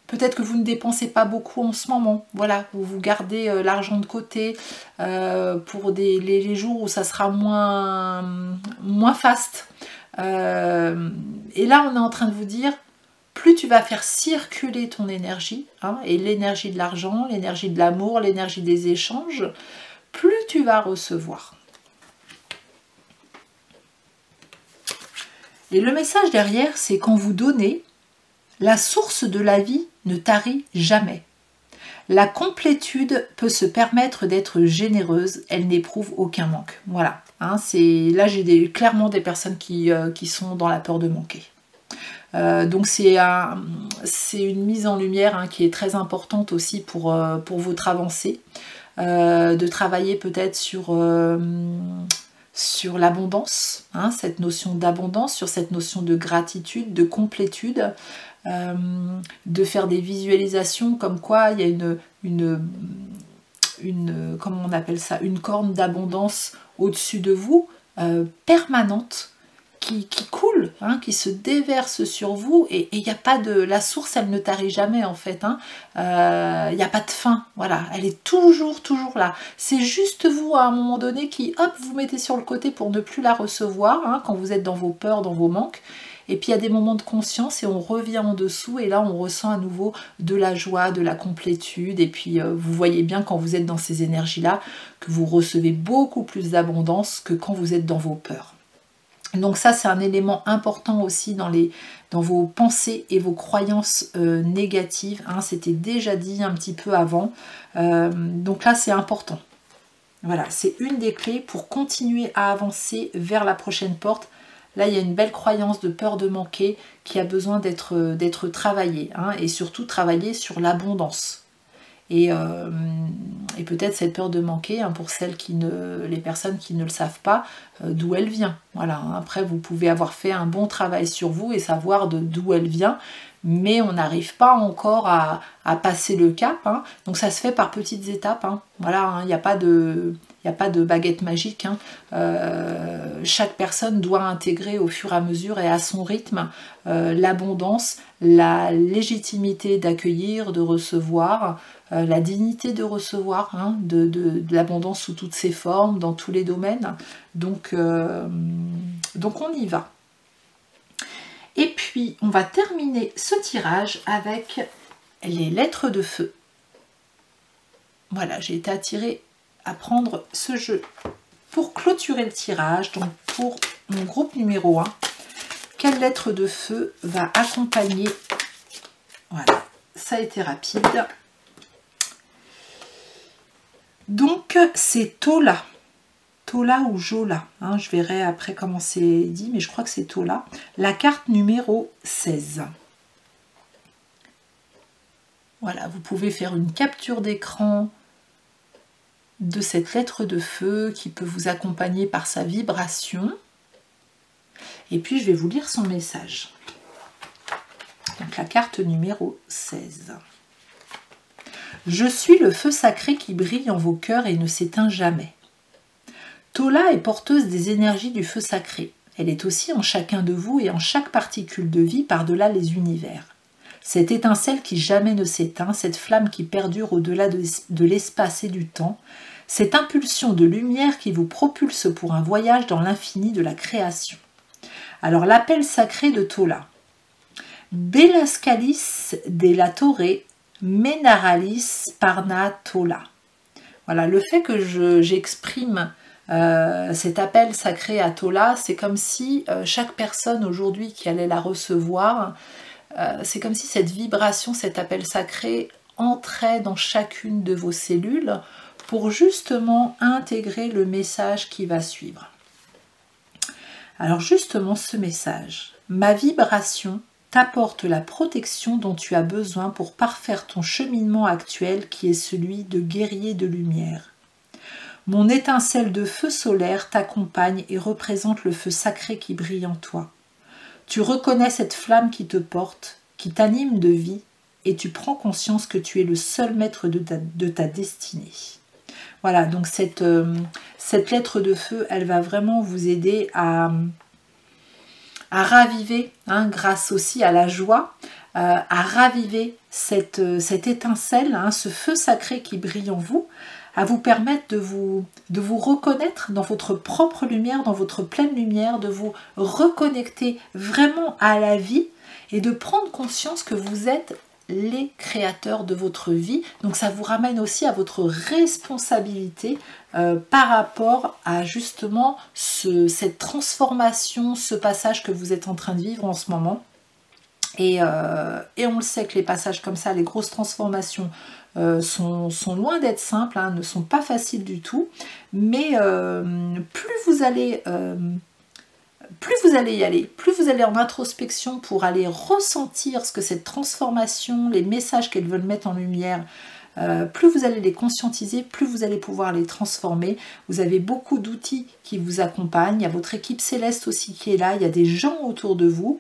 peut-être que vous ne dépensez pas beaucoup en ce moment, voilà, vous gardez l'argent de côté pour les jours où ça sera moins faste. Et là on est en train de vous dire, plus tu vas faire circuler ton énergie, hein, et l'énergie de l'argent, l'énergie de l'amour, l'énergie des échanges, plus tu vas recevoir. Et le message derrière, c'est quand vous donnez, la source de la vie ne tarit jamais. La complétude peut se permettre d'être généreuse, elle n'éprouve aucun manque. Voilà, hein, là j'ai clairement des personnes qui sont dans la peur de manquer. Donc c'est une mise en lumière, hein, qui est très importante aussi pour votre avancée. De travailler peut-être sur l'abondance, hein, cette notion d'abondance, sur cette notion de gratitude, de complétude, de faire des visualisations comme quoi il y a comment on appelle ça, une corne d'abondance au-dessus de vous, permanente, qui coule, hein, qui se déverse sur vous, et il n'y a pas de... La source, elle ne tarit jamais, en fait, hein. Il n'y a pas de fin, voilà, elle est toujours là. C'est juste vous, à un moment donné, qui, hop, vous mettez sur le côté pour ne plus la recevoir, hein, quand vous êtes dans vos peurs, dans vos manques. Et puis il y a des moments de conscience et on revient en dessous, et là on ressent à nouveau de la joie, de la complétude, et puis vous voyez bien quand vous êtes dans ces énergies-là que vous recevez beaucoup plus d'abondance que quand vous êtes dans vos peurs. Donc ça, c'est un élément important aussi dans vos pensées et vos croyances négatives, hein. C'était déjà dit un petit peu avant, donc là c'est important. Voilà, c'est une des clés pour continuer à avancer vers la prochaine porte. Là, il y a une belle croyance de peur de manquer qui a besoin d'être travaillée, hein, et surtout travailler sur l'abondance. Et peut-être cette peur de manquer, hein, pour les personnes qui ne le savent pas, d'où elle vient. Voilà, hein. Après, vous pouvez avoir fait un bon travail sur vous et savoir d'où elle vient, mais on n'arrive pas encore à passer le cap, hein. Donc ça se fait par petites étapes, hein. Voilà, hein, il n'y a pas de baguette magique, hein. Chaque personne doit intégrer au fur et à mesure et à son rythme l'abondance, la légitimité d'accueillir, de recevoir, la dignité de recevoir, hein, de l'abondance sous toutes ses formes, dans tous les domaines. Donc on y va. Et puis, on va terminer ce tirage avec les lettres de feu. Voilà, j'ai été attirée à prendre ce jeu pour clôturer le tirage. Donc, pour mon groupe numéro 1, quelle lettre de feu va accompagner? Voilà, ça a été rapide. Donc, c'est Tola. Tola ou Jola, hein, je verrai après comment c'est dit, mais je crois que c'est Tola. La carte numéro 16. Voilà, vous pouvez faire une capture d'écran de cette lettre de feu qui peut vous accompagner par sa vibration. Et puis, je vais vous lire son message. Donc, la carte numéro 16. Je suis le feu sacré qui brille en vos cœurs et ne s'éteint jamais. Tola est porteuse des énergies du feu sacré. Elle est aussi en chacun de vous et en chaque particule de vie par-delà les univers. Cette étincelle qui jamais ne s'éteint, cette flamme qui perdure au-delà de l'espace et du temps, cette impulsion de lumière qui vous propulse pour un voyage dans l'infini de la création. Alors l'appel sacré de Tola. Belascalis de la Torre, Menaralis Parna Tola. Voilà, le fait que j'exprime cet appel sacré à Tola, c'est comme si chaque personne aujourd'hui qui allait la recevoir, c'est comme si cette vibration, cet appel sacré entrait dans chacune de vos cellules pour justement intégrer le message qui va suivre. Alors justement ce message, ma vibration t'apporte la protection dont tu as besoin pour parfaire ton cheminement actuel qui est celui de guerrier de lumière. Mon étincelle de feu solaire t'accompagne et représente le feu sacré qui brille en toi. Tu reconnais cette flamme qui te porte, qui t'anime de vie, et tu prends conscience que tu es le seul maître de ta destinée. Voilà, donc cette lettre de feu, elle va vraiment vous aider à raviver, hein, grâce aussi à la joie, à raviver cette étincelle, hein, ce feu sacré qui brille en vous, à vous permettre de vous reconnaître dans votre propre lumière, dans votre pleine lumière, de vous reconnecter vraiment à la vie et de prendre conscience que vous êtes les créateurs de votre vie. Donc ça vous ramène aussi à votre responsabilité par rapport à justement cette transformation, ce passage que vous êtes en train de vivre en ce moment. Et on le sait que les passages comme ça, les grosses transformations sont loin d'être simples, hein, ne sont pas faciles du tout, mais plus vous allez y aller, plus vous allez en introspection pour aller ressentir ce que cette transformation, les messages qu'elles veulent mettre en lumière, plus vous allez les conscientiser, plus vous allez pouvoir les transformer. Vous avez beaucoup d'outils qui vous accompagnent, il y a votre équipe céleste aussi qui est là, il y a des gens autour de vous,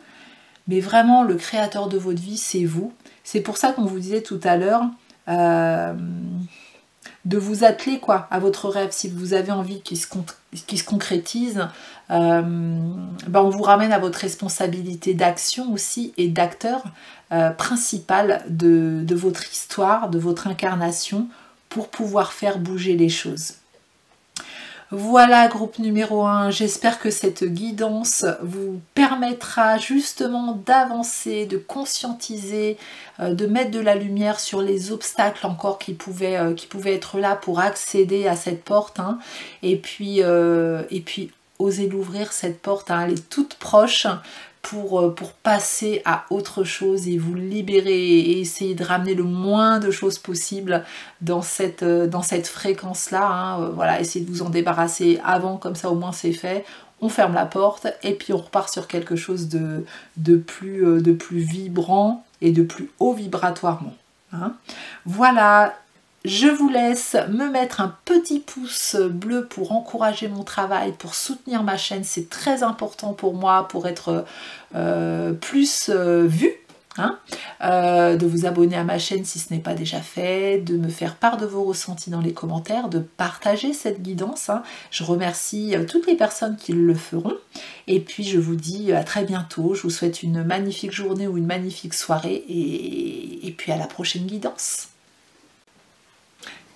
mais vraiment le créateur de votre vie, c'est vous. C'est pour ça qu'on vous disait tout à l'heure de vous atteler quoi, à votre rêve. Si vous avez envie qu'il se concrétise, on vous ramène à votre responsabilité d'action aussi et d'acteur principal de votre histoire, de votre incarnation, pour pouvoir faire bouger les choses. Voilà, groupe numéro 1, j'espère que cette guidance vous permettra justement d'avancer, de conscientiser, de mettre de la lumière sur les obstacles encore qui pouvaient être là pour accéder à cette porte, hein. Et puis osez l'ouvrir cette porte, hein, elle est toute proche, pour passer à autre chose et vous libérer et essayer de ramener le moins de choses possible dans cette fréquence-là, hein. Voilà, essayez de vous en débarrasser avant, comme ça au moins c'est fait. On ferme la porte et puis on repart sur quelque chose de plus vibrant et de plus haut vibratoirement, hein. Voilà. Je vous laisse me mettre un petit pouce bleu pour encourager mon travail, pour soutenir ma chaîne. C'est très important pour moi, pour être plus vue. Hein, de vous abonner à ma chaîne si ce n'est pas déjà fait, de me faire part de vos ressentis dans les commentaires, de partager cette guidance. Hein. Je remercie toutes les personnes qui le feront. Et puis je vous dis à très bientôt. Je vous souhaite une magnifique journée ou une magnifique soirée. Et puis à la prochaine guidance.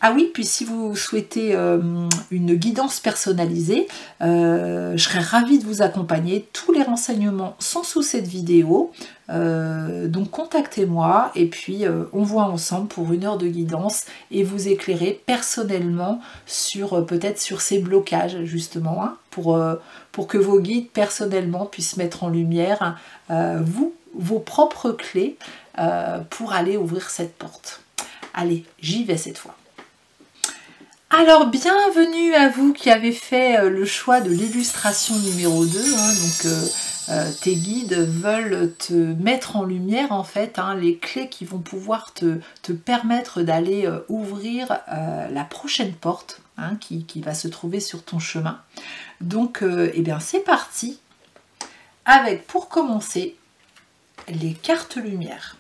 Ah oui, puis si vous souhaitez une guidance personnalisée, je serais ravie de vous accompagner. Tous les renseignements sont sous cette vidéo. Donc contactez-moi et puis on voit ensemble pour 1 heure de guidance et vous éclairer personnellement sur peut-être sur ces blocages justement, hein, pour que vos guides personnellement puissent mettre en lumière vos propres clés pour aller ouvrir cette porte. Allez, j'y vais cette fois. Alors, bienvenue à vous qui avez fait le choix de l'illustration numéro 2. Hein, donc, tes guides veulent te mettre en lumière, en fait, hein, les clés qui vont pouvoir te permettre d'aller ouvrir la prochaine porte, hein, qui va se trouver sur ton chemin. Donc, eh bien, c'est parti avec, pour commencer, les cartes lumière.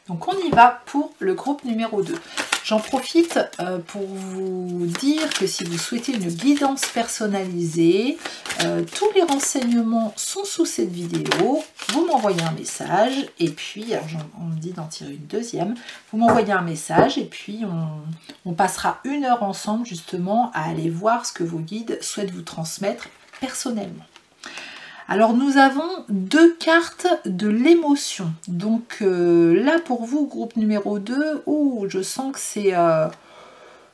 Donc on y va pour le groupe numéro 2. J'en profite pour vous dire que si vous souhaitez une guidance personnalisée, tous les renseignements sont sous cette vidéo. Vous m'envoyez un message et puis, alors on me dit d'en tirer une deuxième, vous m'envoyez un message et puis on passera 1 heure ensemble justement à aller voir ce que vos guides souhaitent vous transmettre personnellement. Alors nous avons 2 cartes de l'émotion. Donc là pour vous, groupe numéro 2, je sens que c'est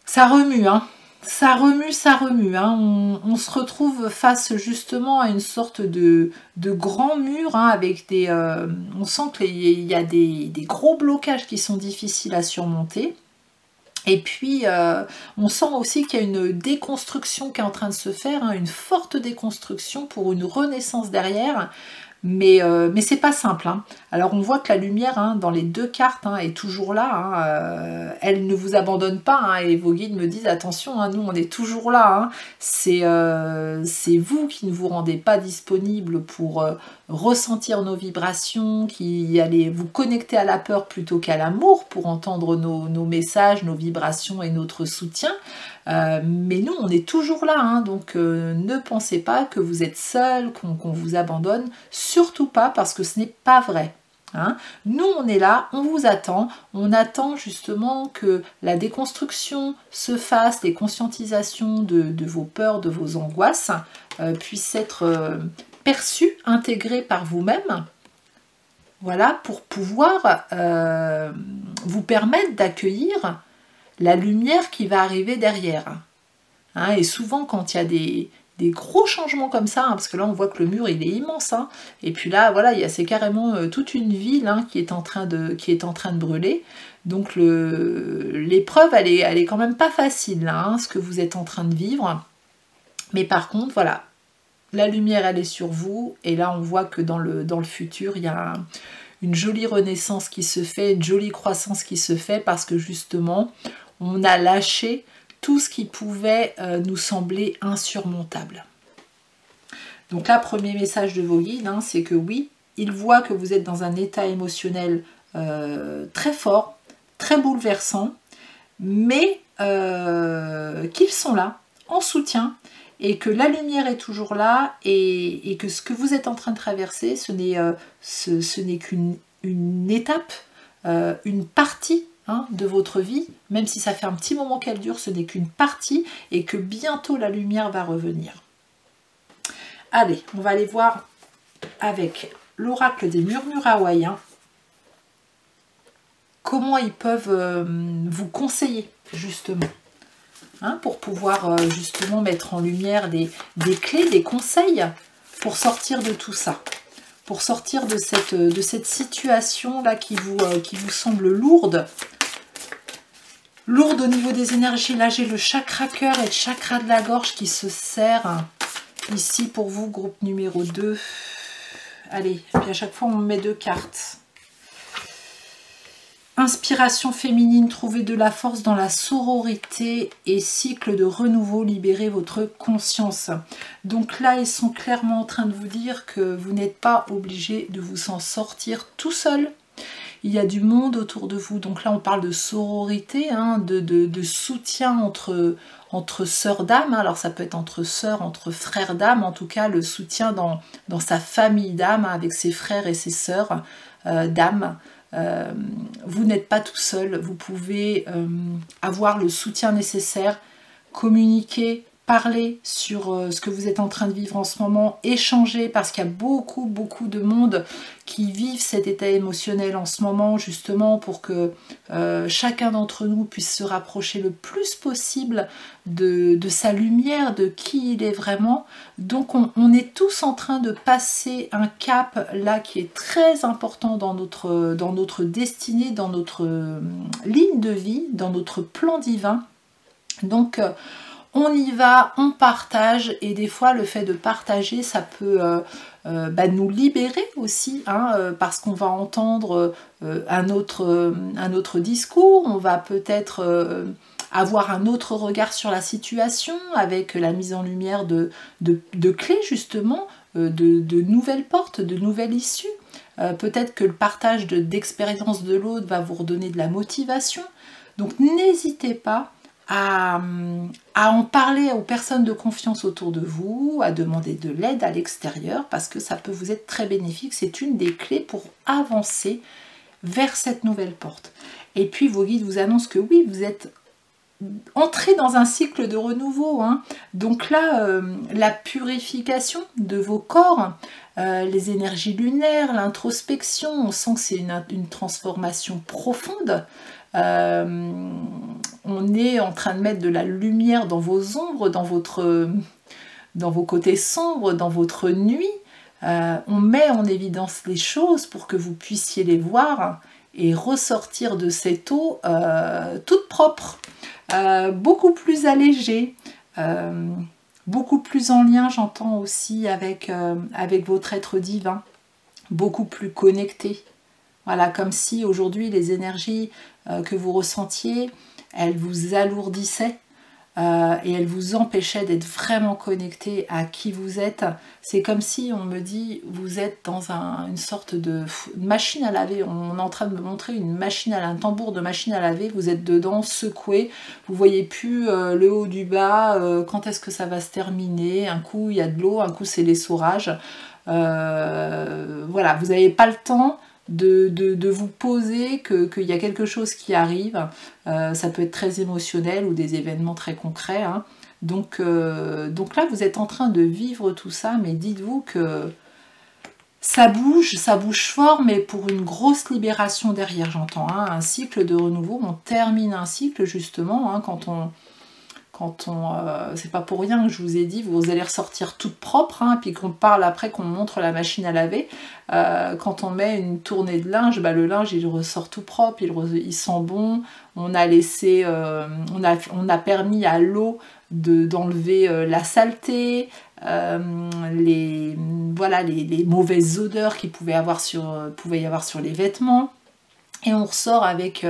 ça remue, hein. Ça remue, hein. On se retrouve face justement à une sorte de grand mur, hein, avec des. On sent qu'il y a des gros blocages qui sont difficiles à surmonter. Et puis, on sent aussi qu'il y a une déconstruction qui est en train de se faire, hein, une forte déconstruction pour une renaissance derrière. Mais c'est pas simple, hein. Alors on voit que la lumière, hein, dans les 2 cartes, hein, est toujours là, hein, elle ne vous abandonne pas, hein, et vos guides me disent attention, hein, nous on est toujours là, hein. C'est vous qui ne vous rendez pas disponible pour ressentir nos vibrations, qui allez vous connecter à la peur plutôt qu'à l'amour pour entendre nos messages, nos vibrations et notre soutien. Mais nous on est toujours là, hein, donc ne pensez pas que vous êtes seul, qu'on vous abandonne, surtout pas, parce que ce n'est pas vrai, hein. Nous on est là, on vous attend, on attend justement que la déconstruction se fasse, les conscientisations de vos peurs, de vos angoisses puissent être perçues, intégrées par vous-même. Voilà, pour pouvoir vous permettre d'accueillir la lumière qui va arriver derrière. Hein, et souvent, quand il y a gros changements comme ça, hein, parce que là on voit que le mur il est immense, hein, et puis là voilà, c'est carrément toute une ville, hein, qui est en train de brûler. Donc l'épreuve elle est quand même pas facile là, hein, ce que vous êtes en train de vivre. Mais par contre voilà, la lumière elle est sur vous, et là on voit que dans le futur il y a une jolie renaissance qui se fait, une jolie croissance qui se fait, parce que justement on a lâché tout ce qui pouvait nous sembler insurmontable. Donc là, premier message de vos guides, hein, c'est que oui, ils voient que vous êtes dans un état émotionnel très fort, très bouleversant, mais qu'ils sont là, en soutien, et que la lumière est toujours là, et que ce que vous êtes en train de traverser, ce n'est qu'une étape, une partie, hein, de votre vie, même si ça fait un petit moment qu'elle dure, ce n'est qu'une partie, et que bientôt la lumière va revenir. Allez, on va aller voir avec l'oracle des murmures hawaïens comment ils peuvent vous conseiller justement, hein, pour pouvoir justement mettre en lumière des clés, des conseils pour sortir de tout ça, pour sortir de cette situation là qui vous semble lourde. Lourde au niveau des énergies. Là, j'ai le chakra cœur et le chakra de la gorge qui se serrent. Ici, pour vous, groupe numéro 2. Allez, et puis à chaque fois, on met 2 cartes. Inspiration féminine, trouvez de la force dans la sororité et cycle de renouveau, libérez votre conscience. Donc là, ils sont clairement en train de vous dire que vous n'êtes pas obligé de vous en sortir tout seul. Il y a du monde autour de vous, donc là on parle de sororité, hein, de soutien entre sœurs d'âme, hein. Alors ça peut être entre sœurs, entre frères d'âme, en tout cas le soutien dans sa famille d'âme, hein, avec ses frères et ses sœurs d'âme. Vous n'êtes pas tout seul, vous pouvez avoir le soutien nécessaire, communiquer, parler sur ce que vous êtes en train de vivre en ce moment, échanger, parce qu'il y a beaucoup de monde qui vivent cet état émotionnel en ce moment, justement pour que chacun d'entre nous puisse se rapprocher le plus possible de sa lumière, de qui il est vraiment. Donc on est tous en train de passer un cap là qui est très important dans notre destinée, dans notre ligne de vie, dans notre plan divin. Donc on y va, on partage, et des fois le fait de partager ça peut nous libérer aussi, hein, parce qu'on va entendre un autre discours, on va peut-être avoir un autre regard sur la situation avec la mise en lumière de clés justement, de nouvelles portes, de nouvelles issues. Peut-être que le partage d'expériences de l'autre va vous redonner de la motivation. Donc n'hésitez pas à en parler aux personnes de confiance autour de vous, à demander de l'aide à l'extérieur, parce que ça peut vous être très bénéfique. C'est une des clés pour avancer vers cette nouvelle porte. Et puis vos guides vous annoncent que oui, vous êtes entré dans un cycle de renouveau, hein. Donc là, la purification de vos corps, les énergies lunaires, l'introspection, on sent que c'est une transformation profonde. On est en train de mettre de la lumière dans vos ombres, dans vos côtés sombres, dans votre nuit. On met en évidence les choses pour que vous puissiez les voir et ressortir de cette eau toute propre, beaucoup plus allégée, beaucoup plus en lien, j'entends aussi, avec votre être divin, beaucoup plus connecté. Voilà, comme si aujourd'hui les énergies que vous ressentiez, elles vous alourdissaient et elles vous empêchaient d'être vraiment connecté à qui vous êtes. C'est comme si on me dit, vous êtes dans une sorte de machine à laver. On est en train de me montrer un tambour de machine à laver. Vous êtes dedans, secoué. Vous voyez plus le haut du bas. Quand est-ce que ça va se terminer? Un coup, il y a de l'eau, un coup, c'est l'essorage. Voilà, vous n'avez pas le temps de vous poser qu'il y a quelque chose qui arrive. Ça peut être très émotionnel ou des événements très concrets, hein. Donc là vous êtes en train de vivre tout ça, mais dites-vous que ça bouge fort, mais pour une grosse libération derrière, j'entends, hein, un cycle de renouveau. On termine un cycle justement, hein, quand quand on, c'est pas pour rien que je vous ai dit, vous allez ressortir toute propre, hein, puis qu'on parle après, qu'on montre la machine à laver. Quand on met une tournée de linge, bah, le linge il ressort tout propre, il sent bon. On a laissé, on a permis à l'eau d'enlever la saleté, voilà, les mauvaises odeurs qu'il pouvait y avoir sur les vêtements. Et on ressort avec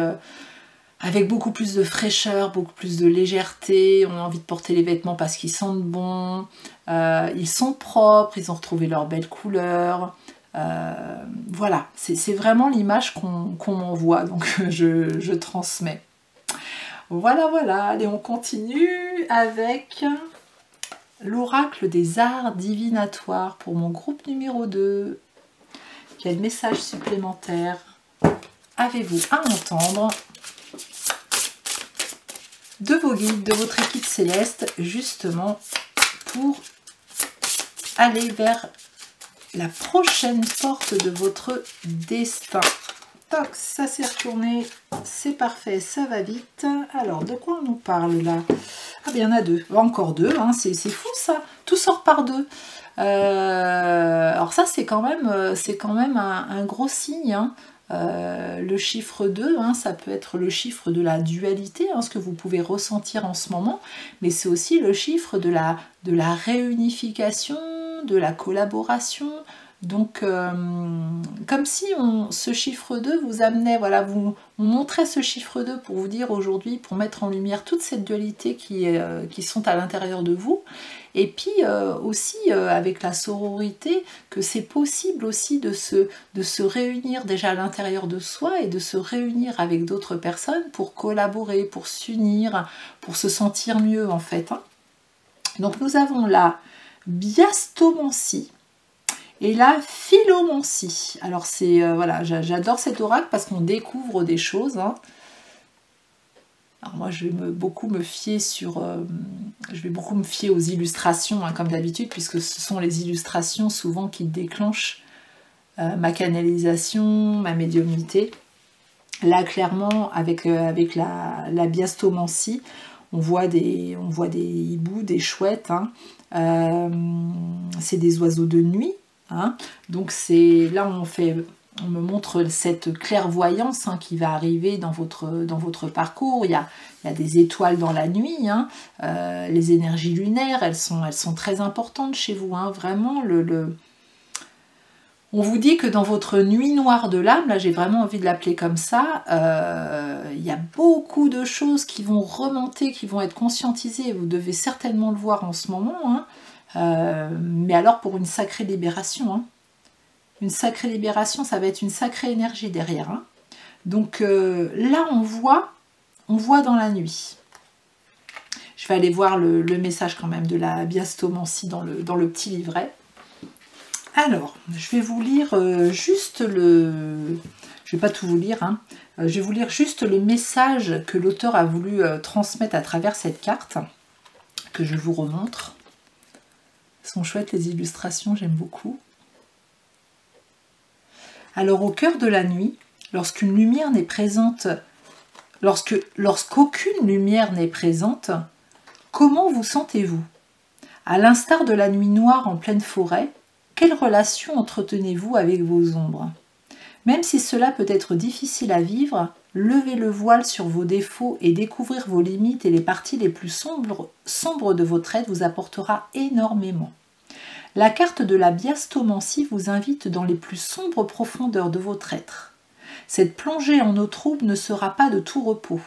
beaucoup plus de fraîcheur, beaucoup plus de légèreté. On a envie de porter les vêtements parce qu'ils sentent bon, ils sont propres, ils ont retrouvé leur belle couleur. Voilà, c'est vraiment l'image qu'on m'envoie, donc je transmets. Voilà, voilà, allez, on continue avec l'oracle des arts divinatoires pour mon groupe numéro 2. Quel message supplémentaire avez-vous à entendre de vos guides, de votre équipe céleste, justement pour aller vers la prochaine porte de votre destin? Toc, ça s'est retourné, c'est parfait, ça va vite. Alors, de quoi on nous parle là? Ah bien, il y en a deux, encore deux, hein, c'est fou ça, tout sort par deux. Alors ça, c'est quand même un gros signe, hein. Le chiffre 2, hein, ça peut être le chiffre de la dualité, hein, ce que vous pouvez ressentir en ce moment, mais c'est aussi le chiffre de la réunification, de la collaboration. Donc, comme si ce chiffre 2 vous amenait, voilà, on montrait ce chiffre 2 pour vous dire aujourd'hui, pour mettre en lumière toute cette dualité qui sont à l'intérieur de vous. Et puis aussi avec la sororité, que c'est possible aussi de se réunir déjà à l'intérieur de soi et de se réunir avec d'autres personnes pour collaborer, pour s'unir, pour se sentir mieux en fait, hein. Donc nous avons la biastomancie et la philomancie. Alors c'est voilà, j'adore cet oracle parce qu'on découvre des choses, hein. Alors moi je vais beaucoup me fier aux illustrations, hein, comme d'habitude, puisque ce sont les illustrations souvent qui déclenchent ma canalisation, ma médiumnité. Là clairement avec la biastomancie, on voit des hiboux, des chouettes, hein. C'est des oiseaux de nuit, hein. Donc c'est là on me montre cette clairvoyance, hein, qui va arriver dans votre parcours. Il y a des étoiles dans la nuit, hein. Les énergies lunaires, elles sont très importantes chez vous, hein. Vraiment, on vous dit que dans votre nuit noire de l'âme, là j'ai vraiment envie de l'appeler comme ça, il y a beaucoup de choses qui vont remonter, qui vont être conscientisées. Vous devez certainement le voir en ce moment, hein. Mais alors pour une sacrée libération, hein. Une sacrée libération, ça va être une sacrée énergie derrière, hein. Donc là, on voit dans la nuit. Je vais aller voir le message quand même de la biastomancie dans le petit livret. Alors, je vais vous lire juste je vais pas tout vous lire, hein. Je vais vous lire juste le message que l'auteur a voulu transmettre à travers cette carte, que je vous remontre. Elles sont chouettes les illustrations, j'aime beaucoup. Alors au cœur de la nuit, lorsqu'aucune lumière n'est présente, comment vous sentez-vous? À l'instar de la nuit noire en pleine forêt, quelle relation entretenez-vous avec vos ombres? Même si cela peut être difficile à vivre, levez le voile sur vos défauts et découvrir vos limites et les parties les plus sombres de votre être vous apportera énormément. La carte de la biastomancie vous invite dans les plus sombres profondeurs de votre être. Cette plongée en eau trouble ne sera pas de tout repos.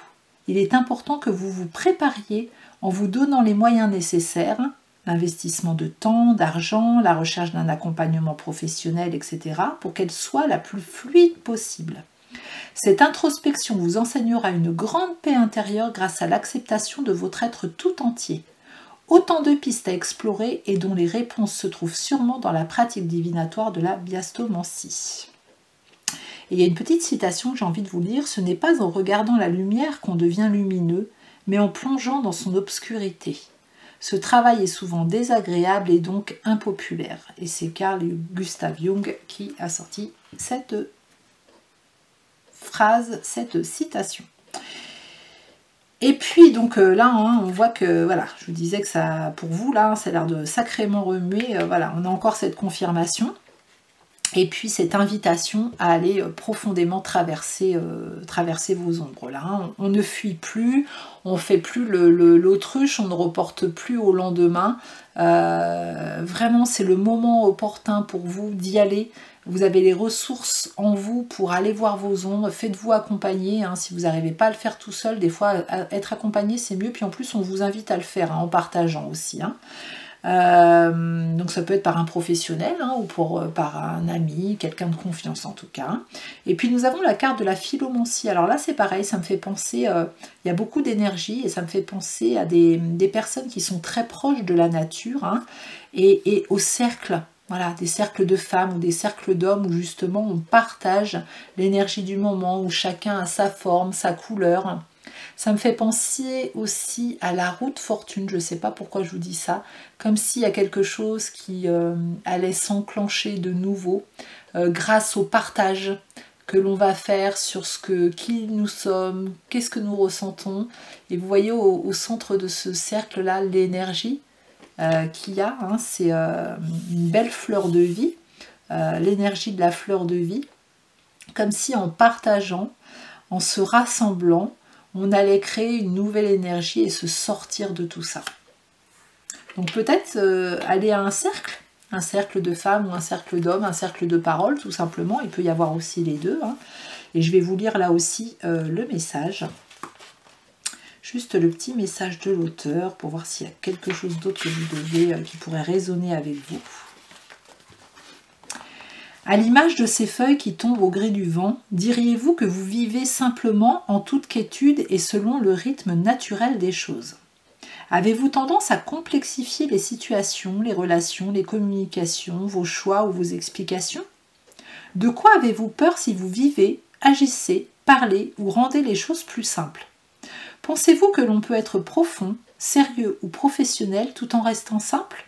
Il est important que vous vous prépariez en vous donnant les moyens nécessaires, l'investissement de temps, d'argent, la recherche d'un accompagnement professionnel, etc., pour qu'elle soit la plus fluide possible. Cette introspection vous enseignera une grande paix intérieure grâce à l'acceptation de votre être tout entier. Autant de pistes à explorer et dont les réponses se trouvent sûrement dans la pratique divinatoire de la biastomancie. Et il y a une petite citation que j'ai envie de vous lire. Ce n'est pas en regardant la lumière qu'on devient lumineux, mais en plongeant dans son obscurité. Ce travail est souvent désagréable et donc impopulaire. Et c'est Carl Gustav Jung qui a sorti cette phrase, cette citation. Et puis donc là, hein, on voit que, voilà, je vous disais que ça, pour vous, là, ça a l'air de sacrément remuer. Voilà, on a encore cette confirmation. Et puis cette invitation à aller profondément traverser vos ombres. Là, hein. On ne fuit plus, on ne fait plus l'autruche, on ne reporte plus au lendemain. Vraiment, c'est le moment opportun pour vous d'y aller. Vous avez les ressources en vous pour aller voir vos ombres. Faites-vous accompagner. Hein, si vous n'arrivez pas à le faire tout seul, des fois, être accompagné, c'est mieux. Puis en plus, on vous invite à le faire, hein, en partageant aussi. Hein. Donc ça peut être par un professionnel, hein, ou par un ami, quelqu'un de confiance en tout cas. Et puis nous avons la carte de la philomancie. Alors là c'est pareil, ça me fait penser, il y a beaucoup d'énergie et ça me fait penser à des personnes qui sont très proches de la nature, hein, et au cercle. Voilà, des cercles de femmes ou des cercles d'hommes où justement on partage l'énergie du moment, où chacun a sa forme, sa couleur. Ça me fait penser aussi à la roue de fortune, je ne sais pas pourquoi je vous dis ça, comme s'il y a quelque chose qui allait s'enclencher de nouveau grâce au partage que l'on va faire sur qui nous sommes, qu'est-ce que nous ressentons. Et vous voyez au centre de ce cercle-là l'énergie qu'il y a, hein, c'est une belle fleur de vie, l'énergie de la fleur de vie, comme si en partageant, en se rassemblant, on allait créer une nouvelle énergie et se sortir de tout ça. Donc peut-être aller à un cercle de femmes ou un cercle d'hommes, un cercle de paroles tout simplement. Il peut y avoir aussi les deux. Hein. Et je vais vous lire là aussi le message. Juste le petit message de l'auteur pour voir s'il y a quelque chose d'autre que vous devez, qui pourrait résonner avec vous. À l'image de ces feuilles qui tombent au gré du vent, diriez-vous que vous vivez simplement en toute quiétude et selon le rythme naturel des choses? Avez-vous tendance à complexifier les situations, les relations, les communications, vos choix ou vos explications? De quoi avez-vous peur si vous vivez, agissez, parlez ou rendez les choses plus simples? Pensez-vous que l'on peut être profond, sérieux ou professionnel tout en restant simple?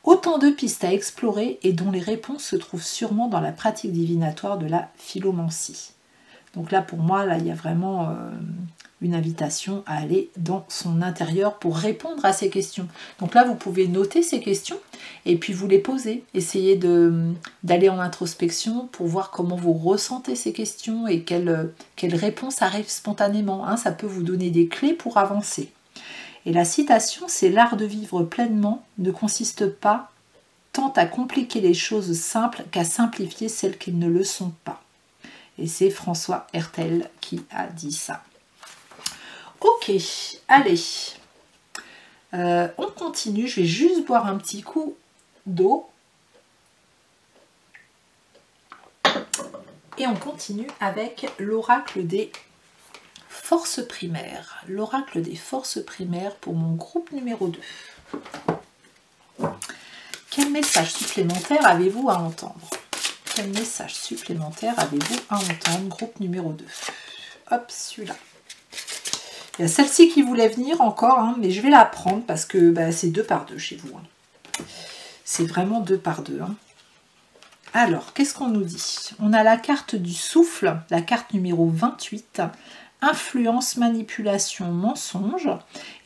Autant de pistes à explorer et dont les réponses se trouvent sûrement dans la pratique divinatoire de la philomancie. Donc là, pour moi, là, il y a vraiment une invitation à aller dans son intérieur pour répondre à ces questions. Donc là, vous pouvez noter ces questions et puis vous les poser. Essayez d'aller en introspection pour voir comment vous ressentez ces questions et quelles réponses arrivent spontanément. Hein, ça peut vous donner des clés pour avancer. Et la citation, c'est « L'art de vivre pleinement ne consiste pas tant à compliquer les choses simples qu'à simplifier celles qui ne le sont pas. » Et c'est François Hertel qui a dit ça. Ok, allez. On continue, je vais juste boire un petit coup d'eau. Et on continue avec l'oracle des forces primaires. L'oracle des forces primaires pour mon groupe numéro 2. Quel message supplémentaire avez-vous à entendre? Quel message supplémentaire avez-vous à entendre, groupe numéro 2? Hop, celui-là. Il y a celle-ci qui voulait venir encore, hein, mais je vais la prendre parce que bah, c'est 2 par 2 chez vous. Hein. C'est vraiment 2 par 2. Hein. Alors, qu'est-ce qu'on nous dit? On a la carte du souffle, la carte numéro 28. Influence, manipulation, mensonge.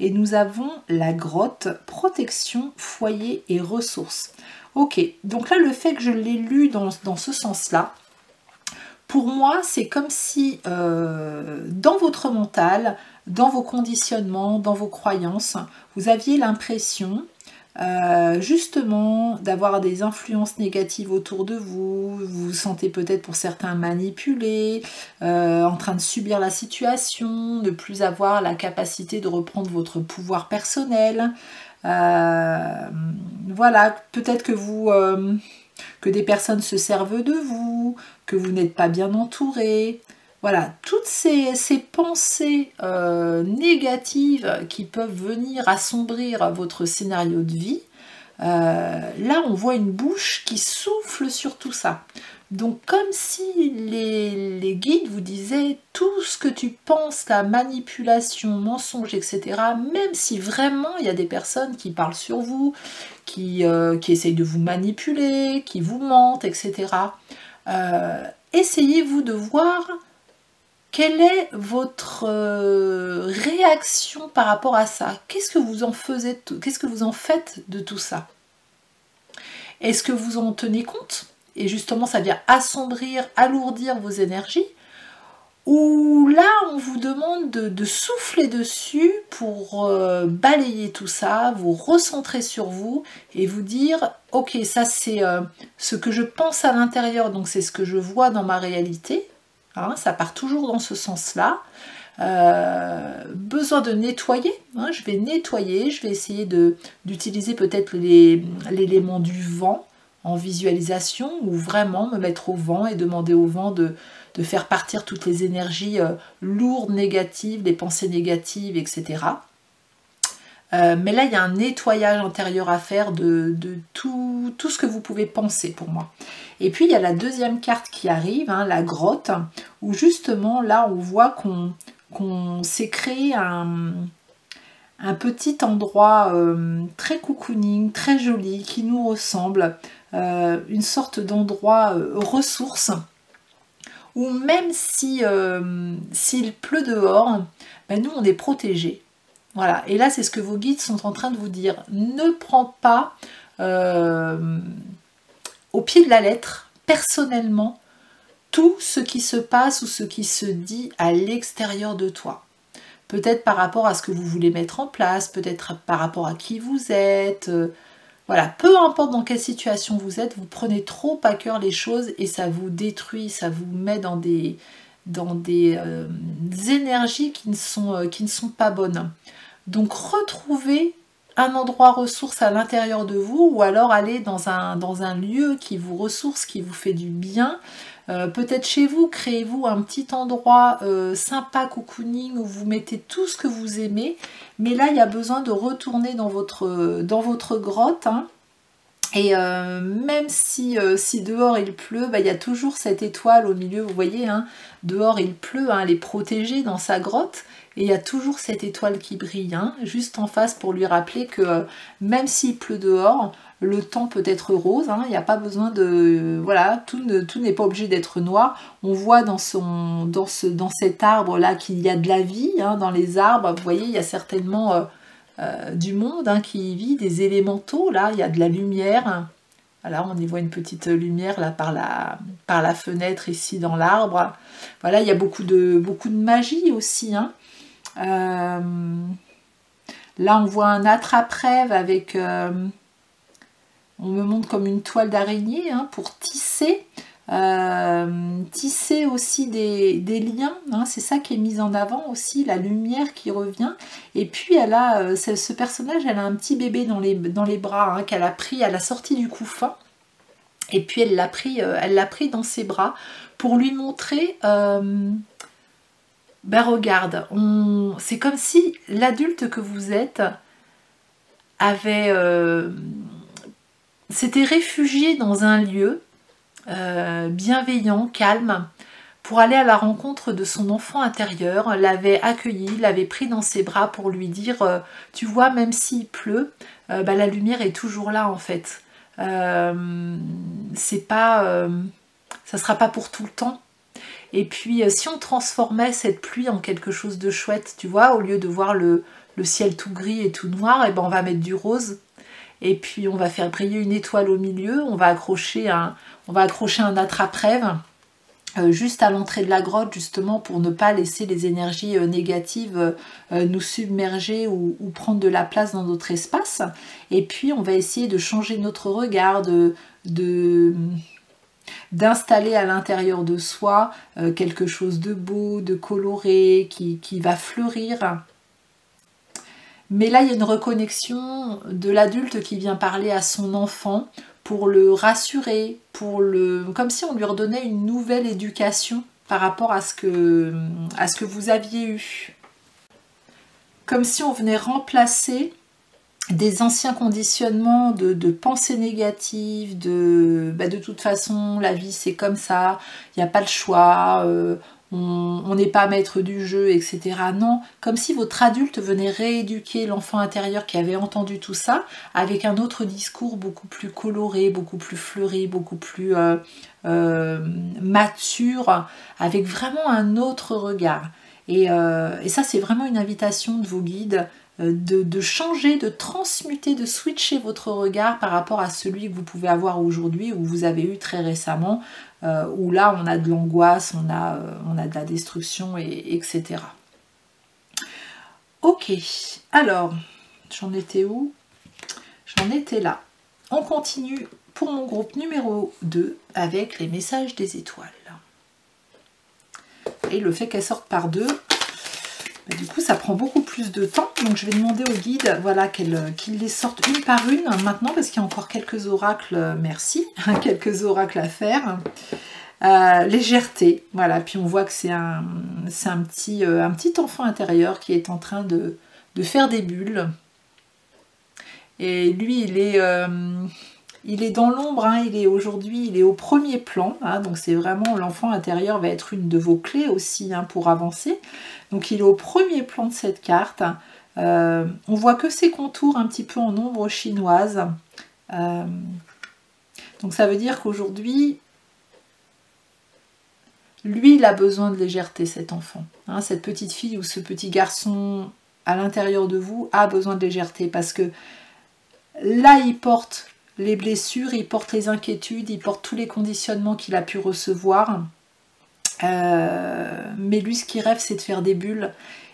Et nous avons la grotte, protection, foyer et ressources. Ok, donc là, le fait que je l'ai lu dans ce sens-là, pour moi, c'est comme si dans votre mental, dans vos conditionnements, dans vos croyances, vous aviez l'impression justement d'avoir des influences négatives autour de vous, vous vous sentez peut-être pour certains manipulés, en train de subir la situation, ne plus avoir la capacité de reprendre votre pouvoir personnel. Voilà, peut-être que que des personnes se servent de vous, que vous n'êtes pas bien entouré. Voilà, toutes ces pensées négatives qui peuvent venir assombrir votre scénario de vie, là on voit une bouche qui souffle sur tout ça. Donc comme si les guides vous disaient tout ce que tu penses, la manipulation, mensonge, etc. Même si vraiment il y a des personnes qui parlent sur vous, qui essayent de vous manipuler, qui vous mentent, etc. Essayez-vous de voir Quelle est votre réaction par rapport à ça? Qu'est-ce que vous en qu'est-ce que vous en faites de tout ça? Est-ce que vous en tenez compte? Et justement, ça vient assombrir, alourdir vos énergies? Ou là, on vous demande de souffler dessus pour balayer tout ça, vous recentrer sur vous et vous dire « Ok, ça c'est ce que je pense à l'intérieur, donc c'est ce que je vois dans ma réalité. » Hein, ça part toujours dans ce sens-là. Besoin de nettoyer, hein, je vais nettoyer, je vais essayer d'utiliser peut-être l'élément du vent en visualisation ou vraiment me mettre au vent et demander au vent de faire partir toutes les énergies lourdes, négatives, les pensées négatives, etc. Mais là, il y a un nettoyage intérieur à faire de tout ce que vous pouvez penser pour moi. Et puis, il y a la deuxième carte qui arrive, hein, la grotte, où justement, là, on voit qu'on s'est créé un petit endroit très cocooning, très joli, qui nous ressemble, une sorte d'endroit ressource, où même si s'il pleut dehors, ben nous, on est protégés. Voilà, et là c'est ce que vos guides sont en train de vous dire. Ne prends pas au pied de la lettre, personnellement, tout ce qui se passe ou ce qui se dit à l'extérieur de toi. Peut-être par rapport à ce que vous voulez mettre en place, peut-être par rapport à qui vous êtes. Voilà, peu importe dans quelle situation vous êtes, vous prenez trop à cœur les choses et ça vous détruit, ça vous met dans des énergies qui ne sont pas bonnes. Donc retrouvez un endroit ressource à l'intérieur de vous ou alors allez dans un lieu qui vous ressource, qui vous fait du bien. Peut-être chez vous, créez-vous un petit endroit sympa, cocooning, où vous mettez tout ce que vous aimez. Mais là, il y a besoin de retourner dans votre grotte. Hein. Et même si dehors il pleut, bah, il y a toujours cette étoile au milieu, vous voyez, hein, dehors il pleut, hein, elle est protégée dans sa grotte, et il y a toujours cette étoile qui brille, hein, juste en face pour lui rappeler que même s'il pleut dehors, le temps peut être rose, hein, il n'y a pas besoin de... Voilà, tout n'est pas obligé d'être noir. On voit dans cet arbre-là qu'il y a de la vie, hein, dans les arbres, vous voyez, il y a certainement... du monde hein, qui y vit, des élémentaux, là, il y a de la lumière. Voilà, on y voit une petite lumière là par la fenêtre ici dans l'arbre. Voilà, il y a beaucoup de magie aussi. Hein. Là, on voit un attrape-rêve avec... on me montre comme une toile d'araignée hein, pour tisser. Tisser aussi des liens, hein, c'est ça qui est mis en avant aussi, la lumière qui revient. Et puis elle a ce personnage, elle a un petit bébé dans les bras hein, qu'elle a pris à la sortie du couffin. Et puis elle l'a pris dans ses bras pour lui montrer ben regarde, c'est comme si l'adulte que vous êtes avait s'était réfugié dans un lieu bienveillant, calme, pour aller à la rencontre de son enfant intérieur, l'avait accueilli, l'avait pris dans ses bras pour lui dire tu vois, même s'il pleut, bah, la lumière est toujours là en fait. C'est pas, ça sera pas pour tout le temps. Et puis si on transformait cette pluie en quelque chose de chouette, tu vois, au lieu de voir le ciel tout gris et tout noir, et ben on va mettre du rose. Et puis on va faire briller une étoile au milieu, on va accrocher un attrape-rêve juste à l'entrée de la grotte, justement pour ne pas laisser les énergies négatives nous submerger ou prendre de la place dans notre espace. Et puis on va essayer de changer notre regard, d'installer à l'intérieur de soi quelque chose de beau, de coloré, qui va fleurir. Mais là, il y a une reconnexion de l'adulte qui vient parler à son enfant pour le rassurer, comme si on lui redonnait une nouvelle éducation par rapport à ce que vous aviez eu. Comme si on venait remplacer des anciens conditionnements de pensées négatives, de toute façon, la vie c'est comme ça, il n'y a pas le choix, on n'est pas maître du jeu, etc. Non, comme si votre adulte venait rééduquer l'enfant intérieur qui avait entendu tout ça, avec un autre discours beaucoup plus coloré, beaucoup plus fleuri, beaucoup plus mature, avec vraiment un autre regard. Et ça, c'est vraiment une invitation de vos guides, de changer, de transmuter, de switcher votre regard par rapport à celui que vous pouvez avoir aujourd'hui ou vous avez eu très récemment, où là on a de l'angoisse, on a de la destruction, etc. Ok, alors, j'en étais où? J'en étais là. On continue pour mon groupe numéro 2 avec les messages des étoiles. Et le fait qu'elles sortent par deux, bah, du coup ça prend beaucoup plus de temps, donc je vais demander au guide, voilà, qu'ils les sortent une par une maintenant, parce qu'il y a encore quelques oracles, merci, quelques oracles à faire. Légèreté, voilà, puis on voit que c'est un petit enfant intérieur qui est en train de faire des bulles, et lui il est dans l'ombre, hein, aujourd'hui il est au premier plan, hein, donc c'est vraiment l'enfant intérieur va être une de vos clés aussi, hein, pour avancer. Donc il est au premier plan de cette carte. On voit que ses contours un petit peu en ombre chinoise. Donc ça veut dire qu'aujourd'hui, lui il a besoin de légèreté, cet enfant. Hein, cette petite fille ou ce petit garçon à l'intérieur de vous a besoin de légèreté, parce que là il porte les blessures, il porte les inquiétudes, il porte tous les conditionnements qu'il a pu recevoir. Mais lui, ce qu'il rêve, c'est de faire des bulles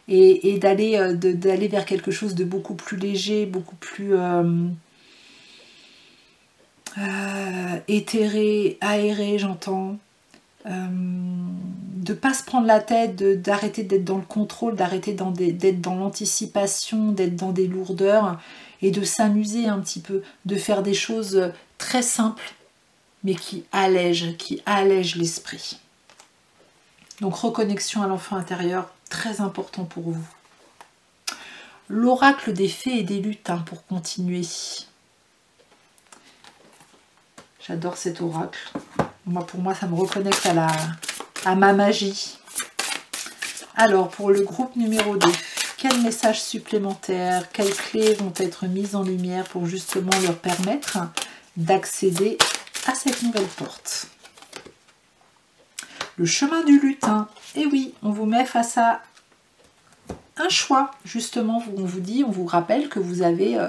et d'aller vers quelque chose de beaucoup plus léger, beaucoup plus éthéré, aéré, j'entends. De ne pas se prendre la tête, d'arrêter d'être dans le contrôle, d'arrêter d'être dans l'anticipation, d'être dans des lourdeurs, et de s'amuser un petit peu, de faire des choses très simples, mais qui allègent l'esprit. Donc reconnexion à l'enfant intérieur, très important pour vous. L'oracle des fées et des lutins pour continuer. J'adore cet oracle. Pour moi, ça me reconnecte à ma magie. Alors, pour le groupe numéro 2, quels messages supplémentaires, quelles clés vont être mises en lumière pour justement leur permettre d'accéder à cette nouvelle porte? Le chemin du lutin. Et oui, on vous met face à un choix. Justement, on vous rappelle que vous avez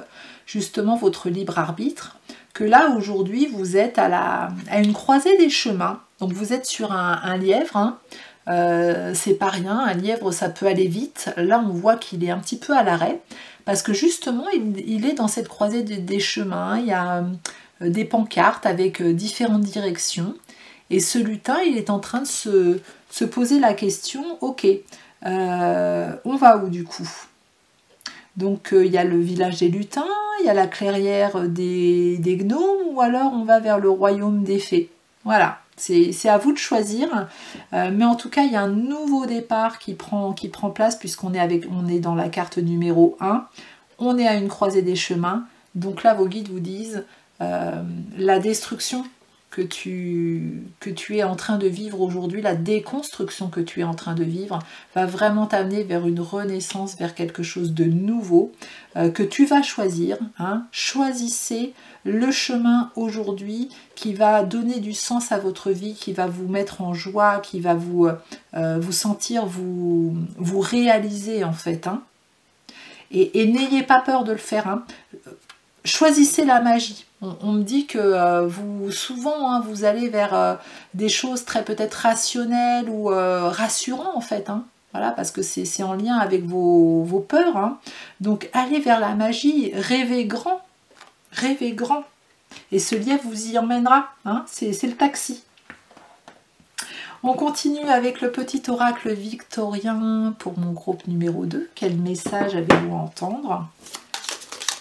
justement votre libre arbitre. Que là, aujourd'hui, vous êtes à une croisée des chemins. Donc, vous êtes sur un lièvre. Hein. C'est pas rien. Un lièvre, ça peut aller vite. Là, on voit qu'il est un petit peu à l'arrêt. Parce que justement, il est dans cette croisée des chemins. Il y a des pancartes avec différentes directions. Et ce lutin, il est en train de se poser la question, ok, on va où du coup? Donc il y a le village des lutins, il y a la clairière des gnomes, ou alors on va vers le royaume des fées. Voilà, c'est à vous de choisir. Mais en tout cas, il y a un nouveau départ qui prend place, puisqu'on est dans la carte numéro 1. On est à une croisée des chemins. Donc là, vos guides vous disent la destruction que tu es en train de vivre aujourd'hui, la déconstruction que tu es en train de vivre, va vraiment t'amener vers une renaissance, vers quelque chose de nouveau que tu vas choisir. Hein. Choisissez le chemin aujourd'hui qui va donner du sens à votre vie, qui va vous mettre en joie, qui va vous sentir vous réaliser en fait. Hein. Et n'ayez pas peur de le faire. Hein. Choisissez la magie. On me dit que souvent, hein, vous allez vers des choses très peut-être rationnelles ou rassurantes en fait. Hein. Voilà, parce que c'est en lien avec vos peurs. Hein. Donc allez vers la magie, rêvez grand. Rêvez grand. Et ce lièvre vous y emmènera. Hein. C'est le taxi. On continue avec le petit oracle victorien pour mon groupe numéro 2. Quel message avez-vous à entendre ?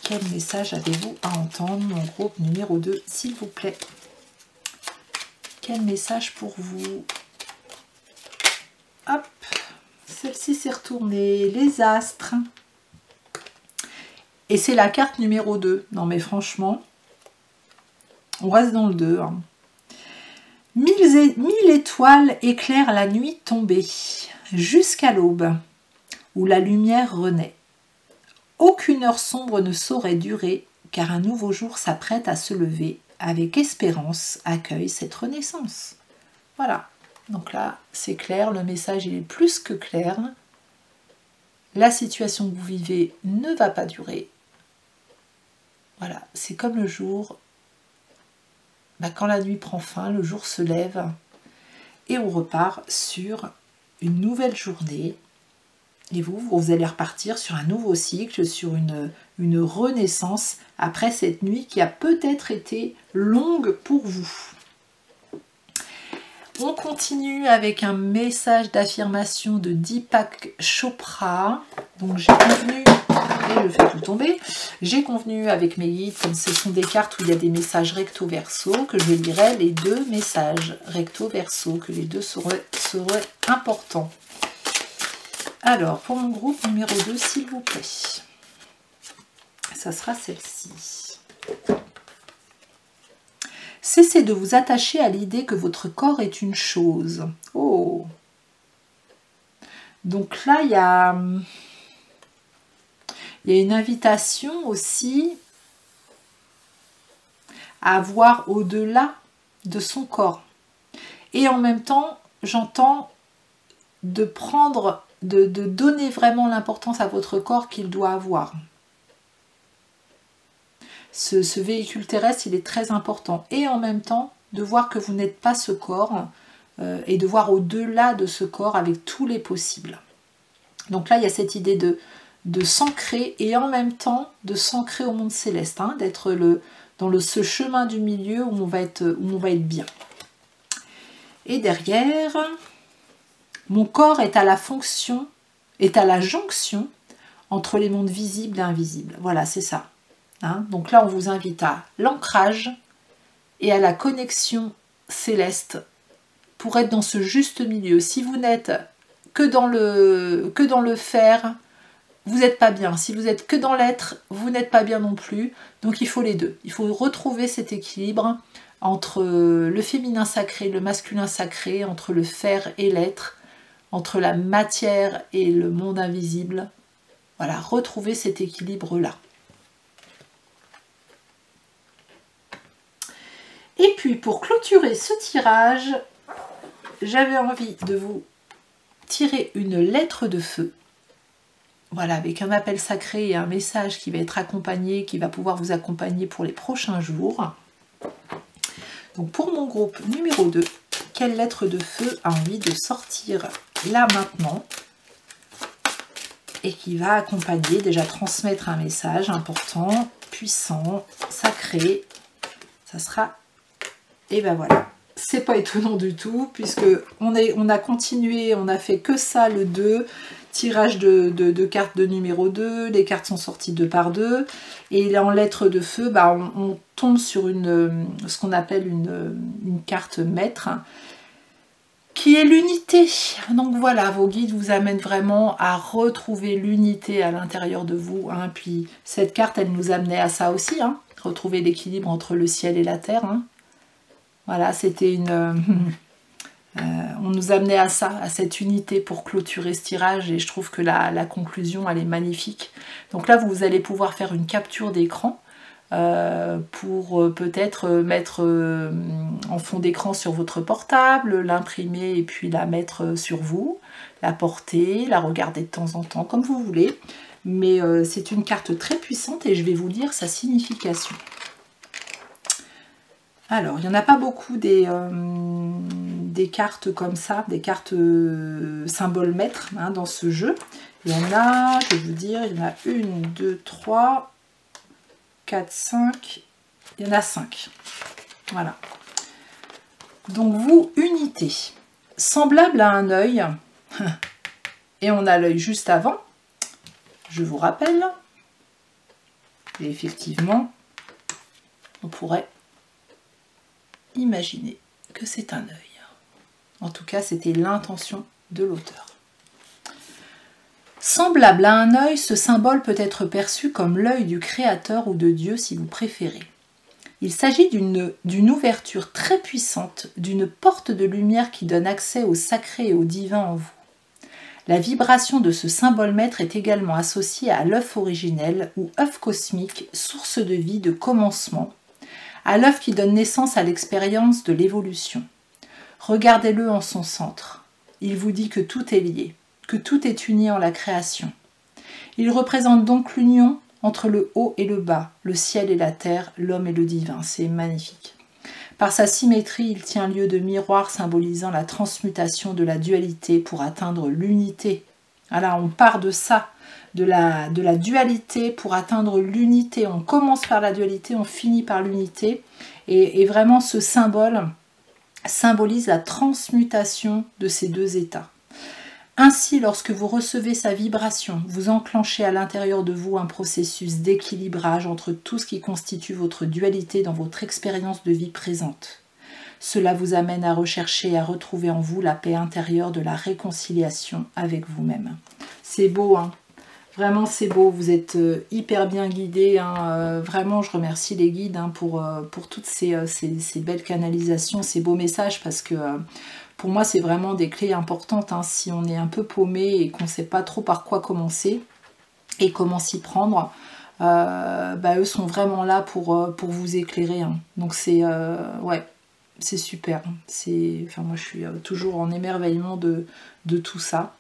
Quel message avez-vous à entendre, mon groupe numéro 2, s'il vous plaît? Quel message pour vous? Hop, celle-ci s'est retournée, les astres. Et c'est la carte numéro 2. Non mais franchement, on reste dans le 2. Hein. Mille étoiles éclairent la nuit tombée, jusqu'à l'aube, où la lumière renaît. Aucune heure sombre ne saurait durer, car un nouveau jour s'apprête à se lever, avec espérance accueille cette renaissance. Voilà, donc là c'est clair, le message il est plus que clair. La situation que vous vivez ne va pas durer. Voilà, c'est comme le jour, quand la nuit prend fin, le jour se lève et on repart sur une nouvelle journée. Et vous allez repartir sur un nouveau cycle, sur une renaissance après cette nuit qui a peut-être été longue pour vous. On continue avec un message d'affirmation de Deepak Chopra. Donc j'ai convenu, et je fais tout tomber, j'ai convenu avec mes guides, comme ce sont des cartes où il y a des messages recto-verso, que je lirai les deux messages recto-verso, que les deux seraient importants. Alors, pour mon groupe numéro 2, s'il vous plaît, ça sera celle-ci. Cessez de vous attacher à l'idée que votre corps est une chose. Oh! Donc là, il y a une invitation aussi à voir au-delà de son corps. Et en même temps, j'entends de prendre, de donner vraiment l'importance à votre corps qu'il doit avoir. Ce véhicule terrestre, il est très important. Et en même temps, de voir que vous n'êtes pas ce corps et de voir au-delà de ce corps avec tous les possibles. Donc là, il y a cette idée de s'ancrer et en même temps de s'ancrer au monde céleste, hein, d'être dans ce chemin du milieu où on va être bien. Et derrière, mon corps est à la jonction entre les mondes visibles et invisibles. Voilà, c'est ça. Hein, donc là, on vous invite à l'ancrage et à la connexion céleste pour être dans ce juste milieu. Si vous n'êtes que dans le faire, vous n'êtes pas bien. Si vous êtes que dans l'être, vous n'êtes pas bien non plus. Donc il faut les deux. Il faut retrouver cet équilibre entre le féminin sacré, le masculin sacré, entre le faire et l'être, entre la matière et le monde invisible. Voilà, retrouver cet équilibre-là. Et puis pour clôturer ce tirage, j'avais envie de vous tirer une lettre de feu. Voilà, avec un appel sacré et un message qui va être accompagné, qui va pouvoir vous accompagner pour les prochains jours. Donc pour mon groupe numéro 2, quelle lettre de feu a envie de sortir là maintenant et qui va accompagner, déjà transmettre un message important, puissant, sacré. Ça sera... Et ben voilà, c'est pas étonnant du tout, puisque on a continué, on a fait que ça le 2, tirage de cartes de numéro 2, les cartes sont sorties 2 par 2, et là en lettres de feu, on tombe sur ce qu'on appelle une carte maître, qui est l'unité. Donc voilà, vos guides vous amènent vraiment à retrouver l'unité à l'intérieur de vous, hein. Puis cette carte, elle nous amenait à ça aussi, hein, retrouver l'équilibre entre le ciel et la terre, hein. Voilà, c'était on nous amenait à ça, à cette unité pour clôturer ce tirage, et je trouve que la conclusion, elle est magnifique. Donc là, vous allez pouvoir faire une capture d'écran pour peut-être mettre en fond d'écran sur votre portable, l'imprimer et puis la mettre sur vous, la porter, la regarder de temps en temps, comme vous voulez. Mais c'est une carte très puissante et je vais vous lire sa signification. Alors, il n'y en a pas beaucoup des cartes comme ça, des cartes symboles maîtres, hein, dans ce jeu. Il y en a, je vais vous dire, il y en a 1, 2, 3, 4, 5, il y en a 5. Voilà. Donc vous, unité. Semblable à un œil, et on a l'œil juste avant, je vous rappelle, et effectivement, on pourrait imaginer que c'est un œil. En tout cas, c'était l'intention de l'auteur. Semblable à un œil, ce symbole peut être perçu comme l'œil du Créateur ou de Dieu si vous préférez. Il s'agit d'une ouverture très puissante, d'une porte de lumière qui donne accès au sacré et au divin en vous. La vibration de ce symbole maître est également associée à l'œuf originel ou œuf cosmique, source de vie, de commencement, à l'œuf qui donne naissance à l'expérience de l'évolution. Regardez-le en son centre. Il vous dit que tout est lié, que tout est uni en la création. Il représente donc l'union entre le haut et le bas, le ciel et la terre, l'homme et le divin. C'est magnifique. Par sa symétrie, il tient lieu de miroir symbolisant la transmutation de la dualité pour atteindre l'unité. Voilà, on part de ça, de la dualité pour atteindre l'unité. On commence par la dualité, on finit par l'unité. Et vraiment, ce symbole symbolise la transmutation de ces deux états. Ainsi, lorsque vous recevez sa vibration, vous enclenchez à l'intérieur de vous un processus d'équilibrage entre tout ce qui constitue votre dualité dans votre expérience de vie présente. Cela vous amène à rechercher et à retrouver en vous la paix intérieure de la réconciliation avec vous-même. C'est beau, hein? Vraiment, c'est beau. Vous êtes hyper bien guidés. Hein. Vraiment, je remercie les guides hein, pour toutes ces belles canalisations, ces beaux messages, parce que pour moi, c'est vraiment des clés importantes. Hein. Si on est un peu paumé et qu'on ne sait pas trop par quoi commencer et comment s'y prendre, eux sont vraiment là pour vous éclairer. Hein. Donc, c'est ouais, c'est super. Enfin, moi, je suis toujours en émerveillement de tout ça.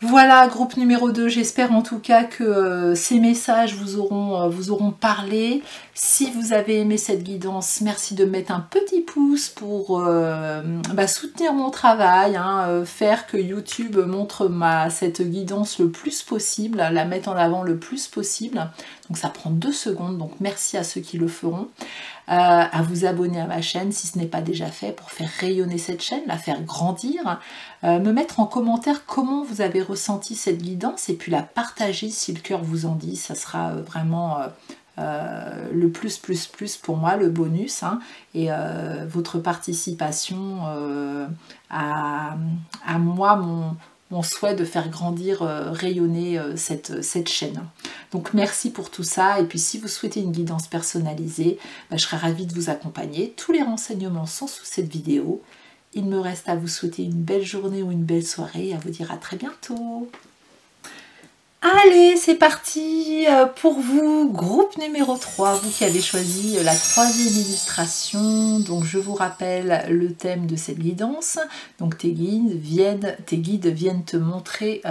Voilà, groupe numéro 2, j'espère en tout cas que ces messages vous auront parlé. Si vous avez aimé cette guidance, merci de mettre un petit pouce pour soutenir mon travail, hein, faire que YouTube montre cette guidance le plus possible, la mettre en avant le plus possible. Donc ça prend 2 secondes, donc merci à ceux qui le feront. À vous abonner à ma chaîne si ce n'est pas déjà fait pour faire rayonner cette chaîne, la faire grandir, me mettre en commentaire comment vous avez ressenti cette guidance et puis la partager si le cœur vous en dit, ça sera vraiment le plus pour moi, le bonus, hein, et votre participation à moi, mon souhait de faire grandir, rayonner cette chaîne. Donc merci pour tout ça, et puis si vous souhaitez une guidance personnalisée, je serai ravie de vous accompagner. Tous les renseignements sont sous cette vidéo. Il me reste à vous souhaiter une belle journée ou une belle soirée et à vous dire à très bientôt. Allez, c'est parti pour vous, groupe numéro 3, vous qui avez choisi la 3e illustration. Donc je vous rappelle le thème de cette guidance. Donc tes guides viennent te montrer,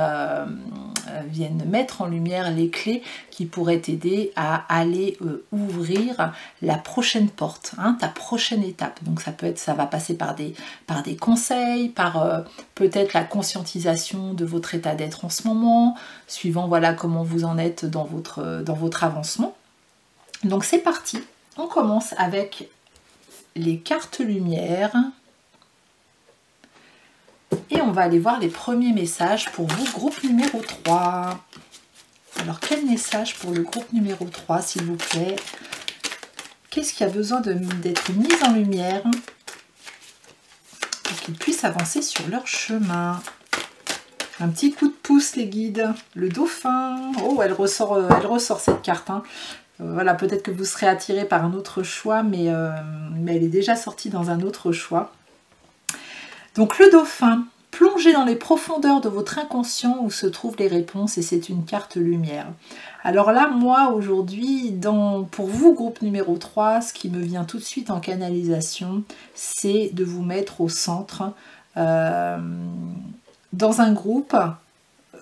viennent mettre en lumière les clés qui pourraient t'aider à aller ouvrir la prochaine porte, hein, ta prochaine étape. Donc ça va passer par des conseils, par peut-être la conscientisation de votre état d'être en ce moment, suivant voilà comment vous en êtes dans votre avancement. Donc c'est parti, on commence avec les cartes lumière et on va aller voir les premiers messages pour vous, groupe numéro 3. Alors quel message pour le groupe numéro 3 s'il vous plaît? Qu'est-ce qui a besoin d'être mis en lumière pour qu'ils puissent avancer sur leur chemin? Un petit coup de pouce les guides, le dauphin, oh elle ressort cette carte, hein. Voilà, peut-être que vous serez attiré par un autre choix, mais elle est déjà sortie dans un autre choix. Donc le dauphin, plongez dans les profondeurs de votre inconscient où se trouvent les réponses, et c'est une carte lumière. Alors là, moi aujourd'hui, pour vous groupe numéro 3, ce qui me vient tout de suite en canalisation, c'est de vous mettre au centre, dans un groupe,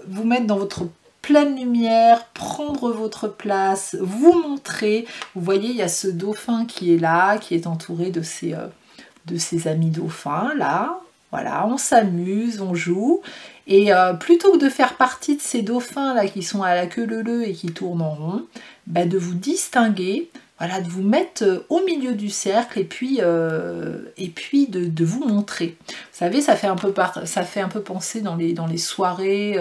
vous mettre dans votre pleine lumière, prendre votre place, vous montrer. Vous voyez, il y a ce dauphin qui est là, qui est entouré de ses amis dauphins, là. Voilà, on s'amuse, on joue. Et plutôt que de faire partie de ces dauphins là qui sont à la queue leu-leu et qui tournent en rond, de vous distinguer, voilà, de vous mettre au milieu du cercle et puis de vous montrer. Vous savez, ça fait un peu penser dans les soirées,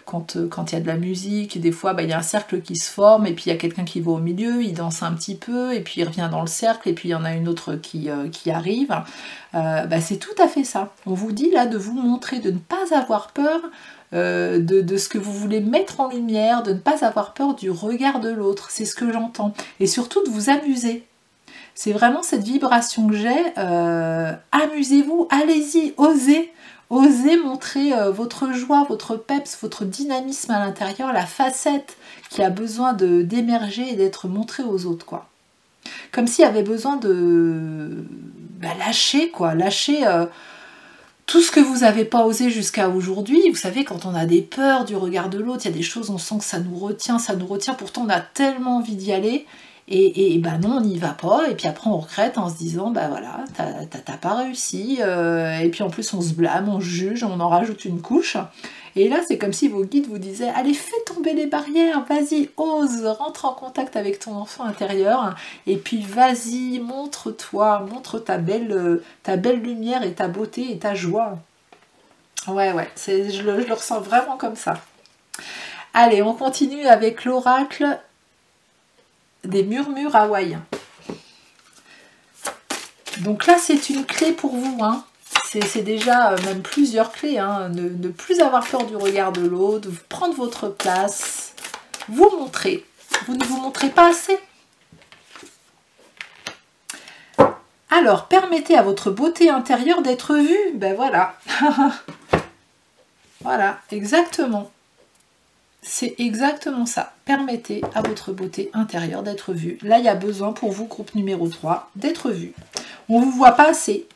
quand il y a de la musique, des fois il y a un cercle qui se forme et puis il y a quelqu'un qui va au milieu, il danse un petit peu et puis il revient dans le cercle et puis il y en a une autre qui arrive. C'est tout à fait ça. On vous dit là de vous montrer, de ne pas avoir peur de ce que vous voulez mettre en lumière, de ne pas avoir peur du regard de l'autre, c'est ce que j'entends. Et surtout de vous amuser. C'est vraiment cette vibration que j'ai. Amusez-vous, allez-y, osez. Osez montrer votre joie, votre peps, votre dynamisme à l'intérieur, la facette qui a besoin d'émerger et d'être montrée aux autres, quoi. Comme s'il y avait besoin de lâcher, quoi. Lâcher tout ce que vous n'avez pas osé jusqu'à aujourd'hui. Vous savez, quand on a des peurs du regard de l'autre, il y a des choses, on sent que ça nous retient, pourtant on a tellement envie d'y aller. Et non, on n'y va pas, et puis après on regrette en se disant, voilà, t'as pas réussi, et puis en plus on se blâme, on juge, on en rajoute une couche, et là c'est comme si vos guides vous disaient, allez, fais tomber les barrières, vas-y, ose, rentre en contact avec ton enfant intérieur, et puis vas-y, montre-toi, montre ta belle lumière et ta beauté et ta joie. Ouais, je le ressens vraiment comme ça. Allez, on continue avec l'oracle des murmures hawaïens. Donc là, c'est une clé pour vous, hein. C'est déjà même plusieurs clés, hein. Ne plus avoir peur du regard de l'autre, prendre votre place, vous montrer. Vous ne vous montrez pas assez. Alors, permettez à votre beauté intérieure d'être vue. Ben voilà. Voilà, exactement. C'est exactement ça. Permettez à votre beauté intérieure d'être vue. Là, il y a besoin pour vous, groupe numéro 3, d'être vu. On ne vous voit pas assez.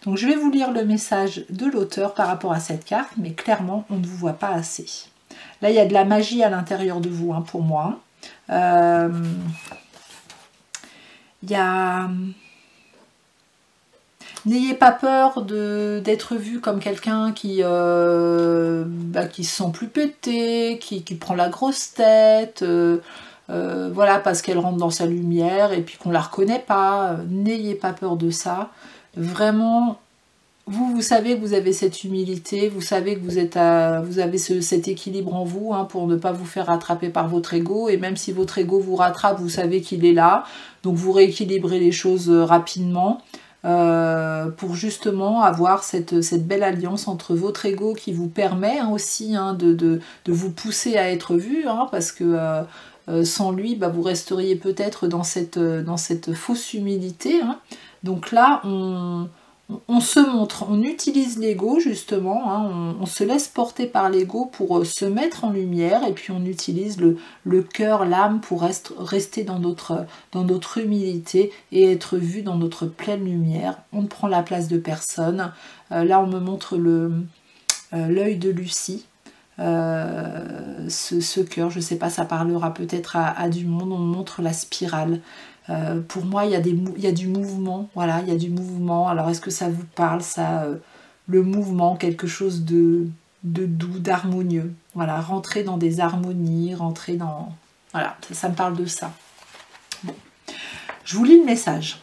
Donc, je vais vous lire le message de l'auteur par rapport à cette carte, mais clairement, on ne vous voit pas assez. Là, il y a de la magie à l'intérieur de vous, hein, pour moi. Il y a... N'ayez pas peur d'être vu comme quelqu'un qui se sent plus pété, qui prend la grosse tête, voilà, parce qu'elle rentre dans sa lumière et puis qu'on la reconnaît pas. N'ayez pas peur de ça. Vraiment, vous savez que vous avez cette humilité, vous savez que vous avez cet équilibre en vous, hein, pour ne pas vous faire rattraper par votre ego. Et même si votre ego vous rattrape, vous savez qu'il est là. Donc vous rééquilibrez les choses rapidement. Pour justement avoir cette belle alliance entre votre ego qui vous permet, hein, aussi, hein, de vous pousser à être vu, hein, parce que sans lui, vous resteriez peut-être dans cette fausse humilité, hein. Donc là, on se montre, on utilise l'ego justement, hein, on se laisse porter par l'ego pour se mettre en lumière, et puis on utilise le cœur, l'âme pour rester dans notre humilité et être vu dans notre pleine lumière. On ne prend la place de personne. Là on me montre l'œil de Lucie. Ce cœur, je ne sais pas, ça parlera peut-être à du monde. On montre la spirale. Pour moi, il y a du mouvement, voilà, il y a du mouvement. Alors, est-ce que ça vous parle, ça, le mouvement, quelque chose de doux, d'harmonieux, voilà, rentrer dans des harmonies, rentrer dans... Voilà, ça me parle de ça. Bon. Je vous lis le message.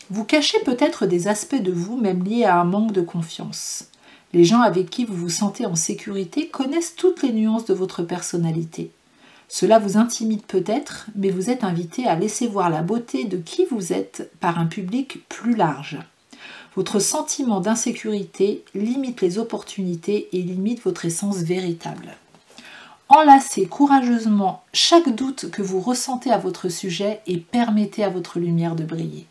Vous cachez peut-être des aspects de vous, même liés à un manque de confiance. Les gens avec qui vous vous sentez en sécurité connaissent toutes les nuances de votre personnalité. Cela vous intimide peut-être, mais vous êtes invité à laisser voir la beauté de qui vous êtes par un public plus large. Votre sentiment d'insécurité limite les opportunités et limite votre essence véritable. Enlacez courageusement chaque doute que vous ressentez à votre sujet et permettez à votre lumière de briller.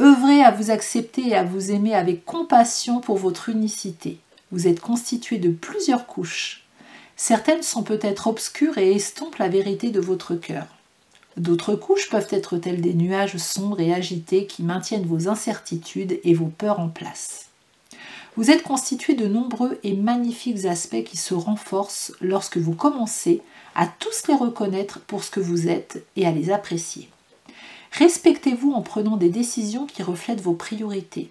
Œuvrez à vous accepter et à vous aimer avec compassion pour votre unicité. Vous êtes constitué de plusieurs couches. Certaines sont peut-être obscures et estompent la vérité de votre cœur. D'autres couches peuvent être telles des nuages sombres et agités qui maintiennent vos incertitudes et vos peurs en place. Vous êtes constitué de nombreux et magnifiques aspects qui se renforcent lorsque vous commencez à tous les reconnaître pour ce que vous êtes et à les apprécier. Respectez-vous en prenant des décisions qui reflètent vos priorités.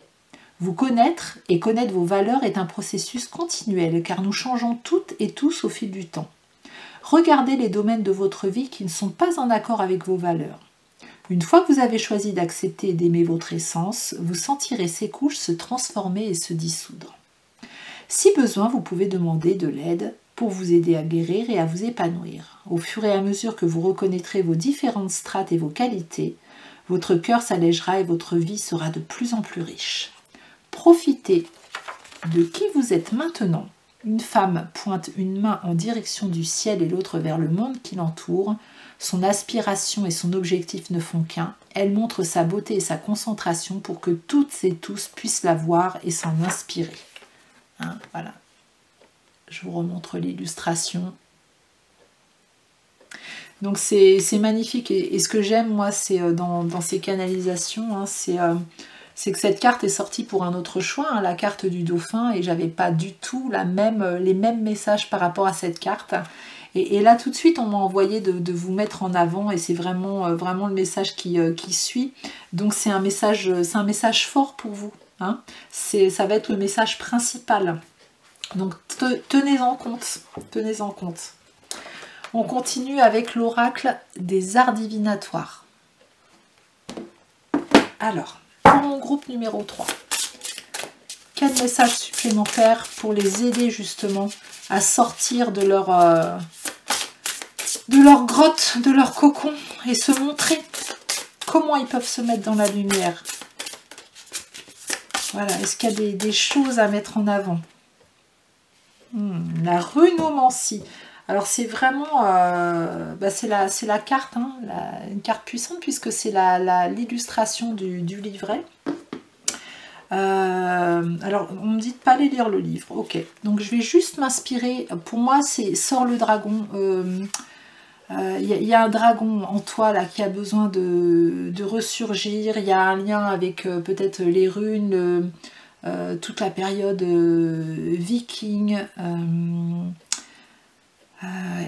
Vous connaître et connaître vos valeurs est un processus continuel car nous changeons toutes et tous au fil du temps. Regardez les domaines de votre vie qui ne sont pas en accord avec vos valeurs. Une fois que vous avez choisi d'accepter et d'aimer votre essence, vous sentirez ces couches se transformer et se dissoudre. Si besoin, vous pouvez demander de l'aide pour vous aider à guérir et à vous épanouir. Au fur et à mesure que vous reconnaîtrez vos différentes strates et vos qualités, votre cœur s'allégera et votre vie sera de plus en plus riche. Profitez de qui vous êtes maintenant Une femme pointe une main en direction du ciel et l'autre vers le monde qui l'entoure. Son aspiration et son objectif ne font qu'un. Elle montre sa beauté et sa concentration pour que toutes et tous puissent la voir et s'en inspirer. Hein, voilà. Je vous remontre l'illustration. Donc c'est magnifique. Et ce que j'aime, moi, c'est dans ces canalisations, hein, c'est que cette carte est sortie pour un autre choix, hein, la carte du dauphin, et j'avais pas du tout les mêmes messages par rapport à cette carte. Et là, tout de suite, on m'a envoyé de vous mettre en avant, et c'est vraiment, vraiment le message qui suit. Donc c'est un message fort pour vous. Hein. Ça va être le message principal. Donc tenez-en compte. Tenez-en compte. On continue avec l'oracle des arts divinatoires. Alors, pour mon groupe numéro 3, quel message supplémentaire pour les aider justement à sortir de leur grotte, de leur cocon et se montrer comment ils peuvent se mettre dans la lumière. Voilà, est-ce qu'il y a des choses à mettre en avant? La runomancie. Alors c'est vraiment, c'est la carte, hein, une carte puissante puisque c'est l'illustration du livret. Alors on me dit de pas aller lire le livre, ok. Donc je vais juste m'inspirer, pour moi c'est Sors le dragon. Y a un dragon en toi là qui a besoin de ressurgir, il y a un lien avec peut-être les runes, toute la période viking.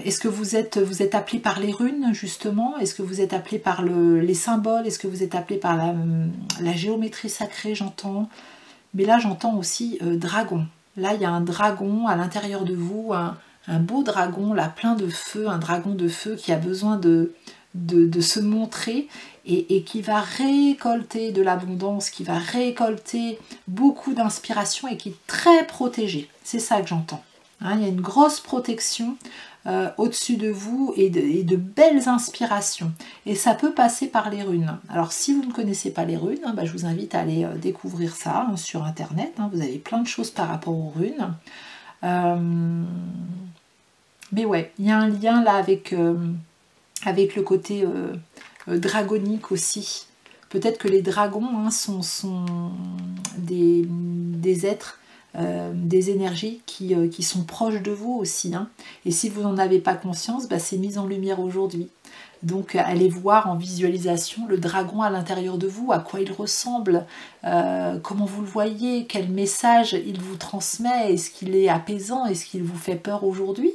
Est-ce que vous êtes appelé par les runes justement? Est-ce que vous êtes appelé par les symboles? Est-ce que vous êtes appelé par la géométrie sacrée, j'entends? Mais là j'entends aussi dragon. Là il y a un dragon à l'intérieur de vous, un beau dragon là plein de feu, un dragon de feu qui a besoin de se montrer et qui va récolter de l'abondance, qui va récolter beaucoup d'inspiration et qui est très protégé. C'est ça que j'entends. Hein, il y a une grosse protection au-dessus de vous et de belles inspirations. Et ça peut passer par les runes. Alors si vous ne connaissez pas les runes, hein, je vous invite à aller découvrir ça hein, sur internet. Hein, vous avez plein de choses par rapport aux runes. Mais ouais, il y a un lien là avec le côté dragonique aussi. Peut-être que les dragons hein, sont des êtres, des énergies qui sont proches de vous aussi. Hein. Et si vous n'en avez pas conscience, c'est mis en lumière aujourd'hui. Donc allez voir en visualisation le dragon à l'intérieur de vous, à quoi il ressemble, comment vous le voyez, quel message il vous transmet, est-ce qu'il est apaisant, est-ce qu'il vous fait peur aujourd'hui?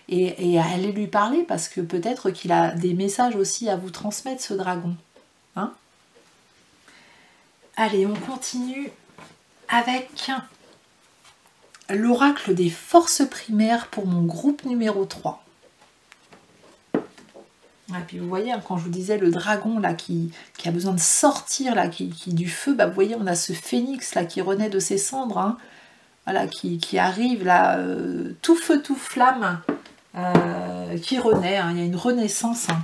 Et allez lui parler parce que peut-être qu'il a des messages aussi à vous transmettre ce dragon. Hein? Allez, on continue avec l'oracle des forces primaires pour mon groupe numéro 3. Et puis vous voyez, hein, quand je vous disais le dragon là qui a besoin de sortir là, qui du feu, vous voyez, on a ce phénix là qui renaît de ses cendres, hein, voilà, qui arrive là, tout feu, tout flamme, qui renaît, hein, il y a une renaissance. Hein.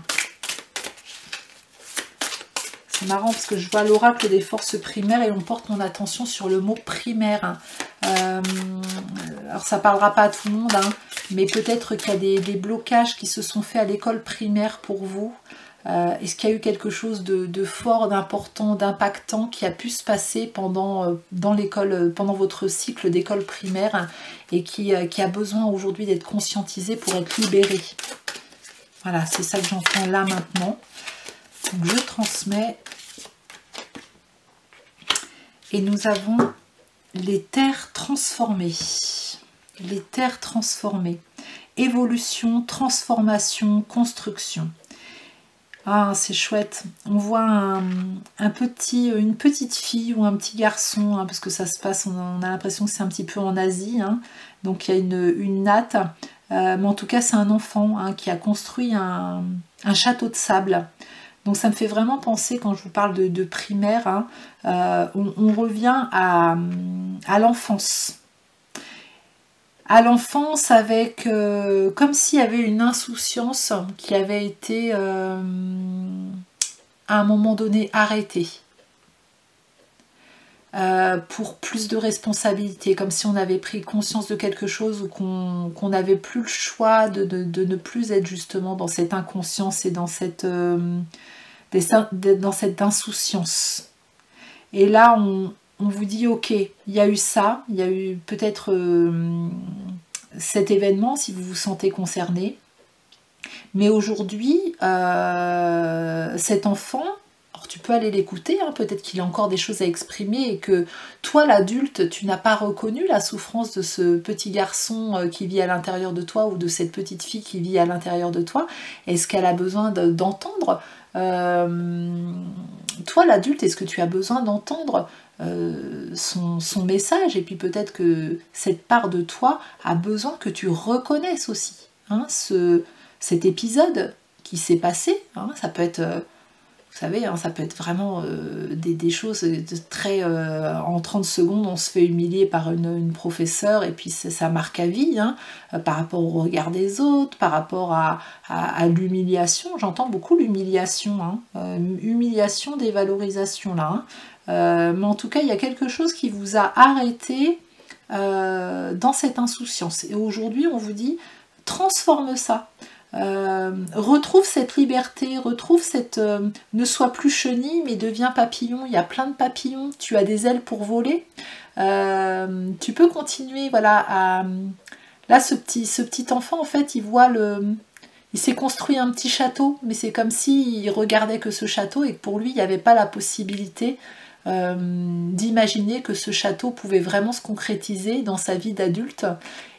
C'est marrant parce que je vois l'oracle des forces primaires et on porte mon attention sur le mot primaire. Hein. Alors ça parlera pas à tout le monde, hein, mais peut-être qu'il y a des blocages qui se sont faits à l'école primaire pour vous. Est-ce qu'il y a eu quelque chose de fort, d'important, d'impactant qui a pu se passer pendant votre cycle d'école primaire et qui a besoin aujourd'hui d'être conscientisé pour être libéré? Voilà, c'est ça que j'entends là maintenant. Donc je transmets. Et nous avons les terres transformées. Les terres transformées. Évolution, transformation, construction. Ah, c'est chouette. On voit une petite fille ou un petit garçon, hein, parce que ça se passe, on a l'impression que c'est un petit peu en Asie. Hein. Donc il y a une natte. Mais en tout cas, c'est un enfant hein, qui a construit un château de sable. Donc ça me fait vraiment penser, quand je vous parle de primaire, hein, on revient à l'enfance. À l'enfance avec, comme s'il y avait une insouciance qui avait été à un moment donné arrêtée. pour plus de responsabilité, comme si on avait pris conscience de quelque chose ou qu'on n'avait plus le choix de ne plus être justement dans cette inconscience et dans cette insouciance. Et là, on vous dit, ok, il y a eu ça, il y a eu peut-être cet événement, si vous vous sentez concerné. Mais aujourd'hui, cet enfant, alors tu peux aller l'écouter, hein, peut-être qu'il a encore des choses à exprimer et que toi, l'adulte, tu n'as pas reconnu la souffrance de ce petit garçon qui vit à l'intérieur de toi ou de cette petite fille qui vit à l'intérieur de toi. Est-ce qu'elle a besoin d'entendre toi, l'adulte, est-ce que tu as besoin d'entendre son message? Et puis peut-être que cette part de toi a besoin que tu reconnaisses aussi, hein, cet épisode qui s'est passé, hein, ça peut être, vous savez, hein, ça peut être vraiment des choses très... en 30 secondes, on se fait humilier par une professeure et puis ça marque à vie, hein, par rapport au regard des autres, par rapport à l'humiliation. J'entends beaucoup l'humiliation, hein, humiliation, dévalorisation là. Hein. Mais en tout cas, il y a quelque chose qui vous a arrêté dans cette insouciance. Et aujourd'hui, on vous dit, transforme ça. Retrouve cette liberté, retrouve cette... ne sois plus chenille, mais deviens papillon. Il y a plein de papillons, tu as des ailes pour voler. Tu peux continuer, voilà, là, ce petit enfant, en fait, il voit il s'est construit un petit château, mais c'est comme s'il regardait que ce château et que pour lui, il n'y avait pas la possibilité d'imaginer que ce château pouvait vraiment se concrétiser dans sa vie d'adulte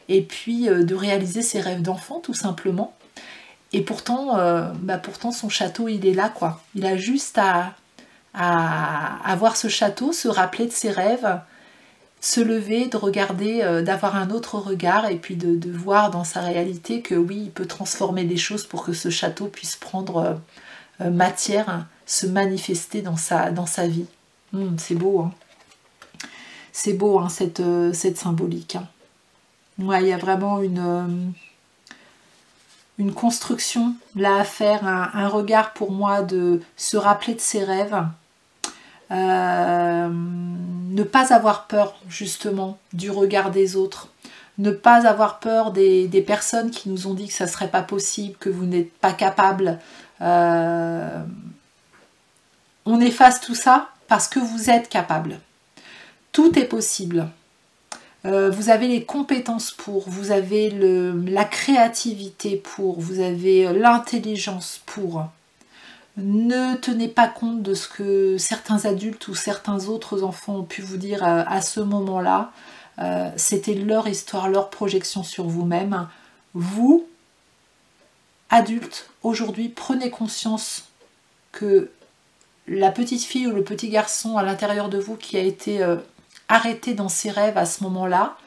et puis de réaliser ses rêves d'enfant, tout simplement. Et pourtant, pourtant, son château, il est là, quoi. Il a juste à voir ce château, se rappeler de ses rêves, se lever, de regarder, d'avoir un autre regard, et puis de voir dans sa réalité que oui, il peut transformer les choses pour que ce château puisse prendre matière, hein, se manifester dans sa vie. C'est beau, hein. C'est beau, hein, cette symbolique. Hein. Ouais, il y a vraiment une construction là à faire, un regard pour moi de se rappeler de ses rêves, ne pas avoir peur justement du regard des autres, ne pas avoir peur des personnes qui nous ont dit que ça serait pas possible, que vous n'êtes pas capable. On efface tout ça parce que vous êtes capable. Tout est possible. Vous avez les compétences pour, vous avez la créativité pour, vous avez l'intelligence pour. Ne tenez pas compte de ce que certains adultes ou certains autres enfants ont pu vous dire à ce moment-là. C'était leur histoire, leur projection sur vous-même. Vous, adultes, aujourd'hui, prenez conscience que la petite fille ou le petit garçon à l'intérieur de vous qui a été arrêté dans ses rêves à ce moment-là,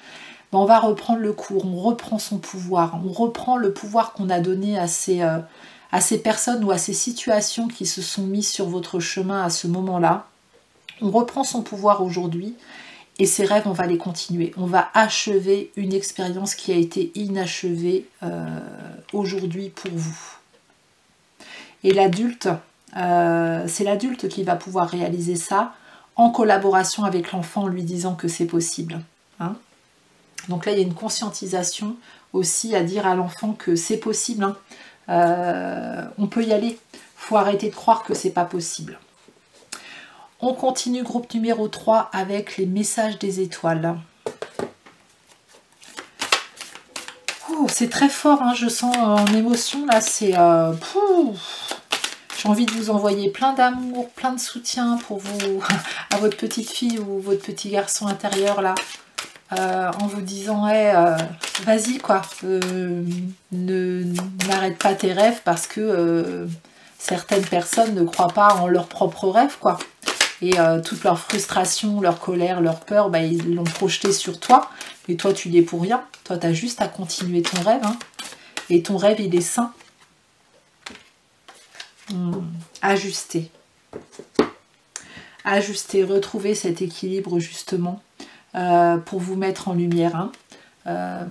on va reprendre le cours, on reprend son pouvoir, on reprend le pouvoir qu'on a donné à ces personnes ou à ces situations qui se sont mises sur votre chemin à ce moment-là. On reprend son pouvoir aujourd'hui et ces rêves, on va les continuer. On va achever une expérience qui a été inachevée aujourd'hui pour vous. Et l'adulte, c'est l'adulte qui va pouvoir réaliser ça en collaboration avec l'enfant en lui disant que c'est possible. Hein. Donc là, il y a une conscientisation aussi à dire à l'enfant que c'est possible. Hein. On peut y aller. Il faut arrêter de croire que c'est pas possible. On continue, groupe numéro 3, avec les messages des étoiles. C'est très fort, hein, je sens en émotion, là, c'est... J'ai envie de vous envoyer plein d'amour, plein de soutien pour vous, à votre petite fille ou votre petit garçon intérieur, là, en vous disant, hey, vas-y, quoi, n'arrête pas tes rêves parce que certaines personnes ne croient pas en leurs propres rêves, quoi. Et toute leur frustration, leur colère, leur peur, ils l'ont projeté sur toi. Et toi, tu n'y es pour rien. Toi, tu as juste à continuer ton rêve. Hein. Et ton rêve, il est sain. Ajuster. Ajuster, retrouver cet équilibre, justement, pour vous mettre en lumière. Hein.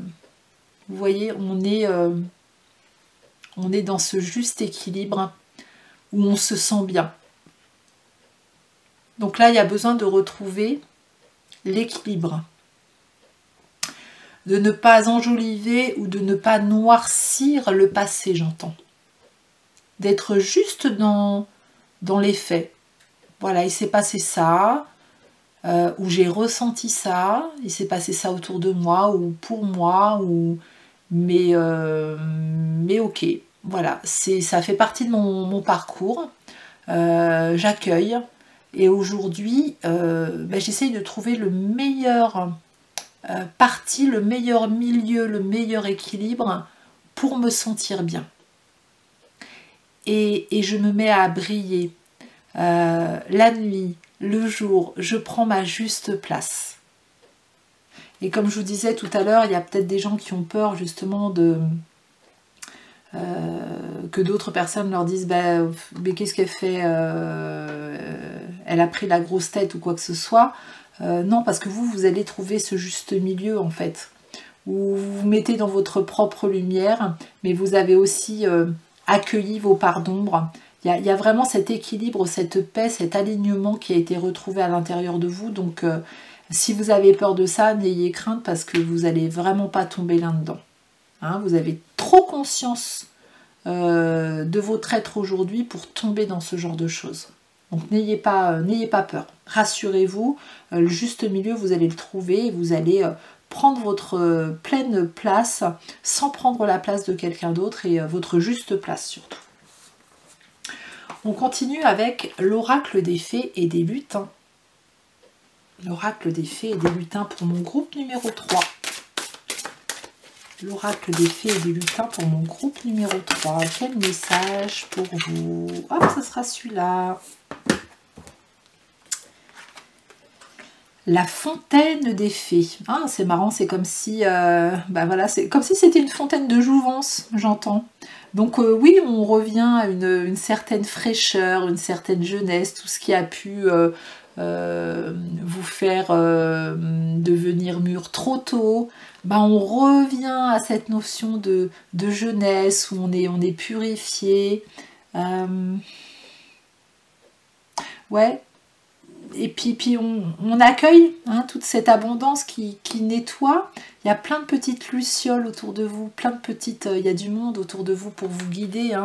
Vous voyez, on est dans ce juste équilibre où on se sent bien. Donc là, il y a besoin de retrouver l'équilibre. De ne pas enjoliver ou de ne pas noircir le passé, j'entends. D'être juste dans les faits. Voilà, il s'est passé ça, ou j'ai ressenti ça, il s'est passé ça autour de moi, ou pour moi, mais ok. Voilà, ça fait partie de mon parcours. J'accueille. Et aujourd'hui, j'essaye de trouver le meilleur parti, le meilleur milieu, le meilleur équilibre pour me sentir bien. Et je me mets à briller. La nuit, le jour, je prends ma juste place. Et comme je vous disais tout à l'heure, il y a peut-être des gens qui ont peur justement que d'autres personnes leur disent mais qu'est-ce qu'elle fait, elle a pris la grosse tête ou quoi que ce soit. Non, parce que vous allez trouver ce juste milieu en fait, où vous vous mettez dans votre propre lumière, mais vous avez aussi accueilli vos parts d'ombre. Il y a vraiment cet équilibre, cette paix, cet alignement qui a été retrouvé à l'intérieur de vous. Donc si vous avez peur de ça, n'ayez crainte parce que vous n'allez vraiment pas tomber là-dedans. Hein, vous avez trop conscience de votre être aujourd'hui pour tomber dans ce genre de choses. Donc n'ayez pas peur. Rassurez-vous, le juste milieu, vous allez le trouver et vous allez prendre votre pleine place sans prendre la place de quelqu'un d'autre et votre juste place surtout. On continue avec l'oracle des fées et des lutins. L'oracle des fées et des lutins pour mon groupe numéro 3. L'oracle des fées et des lutins pour mon groupe numéro 3. Quel message pour vous? Hop, ça sera celui-là. La fontaine des fées. Ah, c'est marrant, c'est comme si voilà, c'est comme si c'était une fontaine de jouvence, j'entends. Donc oui, on revient à une certaine fraîcheur, une certaine jeunesse, tout ce qui a pu vous faire devenir mûr trop tôt. On revient à cette notion de jeunesse où on est purifié. Ouais. Et puis on accueille toute cette abondance qui nettoie. Il y a plein de petites lucioles autour de vous, plein de petites, il y a du monde autour de vous pour vous guider.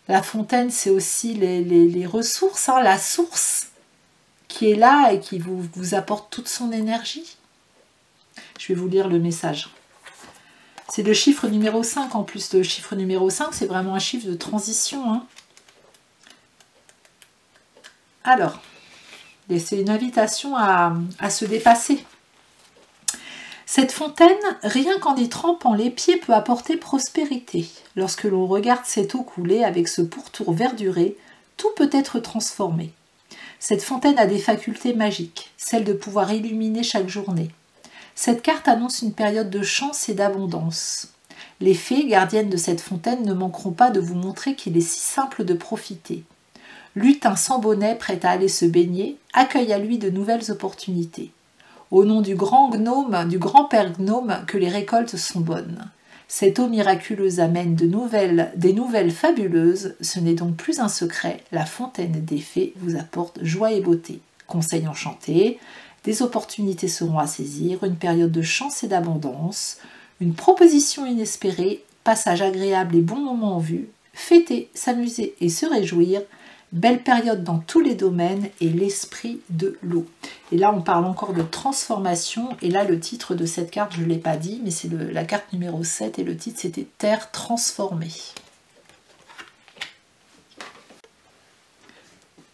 La fontaine, c'est aussi les ressources, la source qui est là et qui vous apporte toute son énergie. Je vais vous lire le message. C'est le chiffre numéro 5 en plus. Le chiffre numéro 5, c'est vraiment un chiffre de transition. Alors, c'est une invitation à se dépasser. Cette fontaine, rien qu'en y trempant les pieds, peut apporter prospérité. Lorsque l'on regarde cette eau couler avec ce pourtour verduré, tout peut être transformé. Cette fontaine a des facultés magiques, celle de pouvoir illuminer chaque journée. Cette carte annonce une période de chance et d'abondance. Les fées, gardiennes de cette fontaine, ne manqueront pas de vous montrer qu'il est si simple de profiter. Lutin sans bonnet, prêt à aller se baigner, accueille à lui de nouvelles opportunités. Au nom du grand gnome, du grand-père gnome, que les récoltes sont bonnes. Cette eau miraculeuse amène des nouvelles fabuleuses, ce n'est donc plus un secret, la fontaine des fées vous apporte joie et beauté. Conseil enchanté, des opportunités seront à saisir, une période de chance et d'abondance, une proposition inespérée, passage agréable et bon moment en vue, fêter, s'amuser et se réjouir, belle période dans tous les domaines et l'esprit de l'eau. Et là, on parle encore de transformation. Et là, le titre de cette carte, je ne l'ai pas dit, mais c'est la carte numéro 7 et le titre, c'était Terre transformée.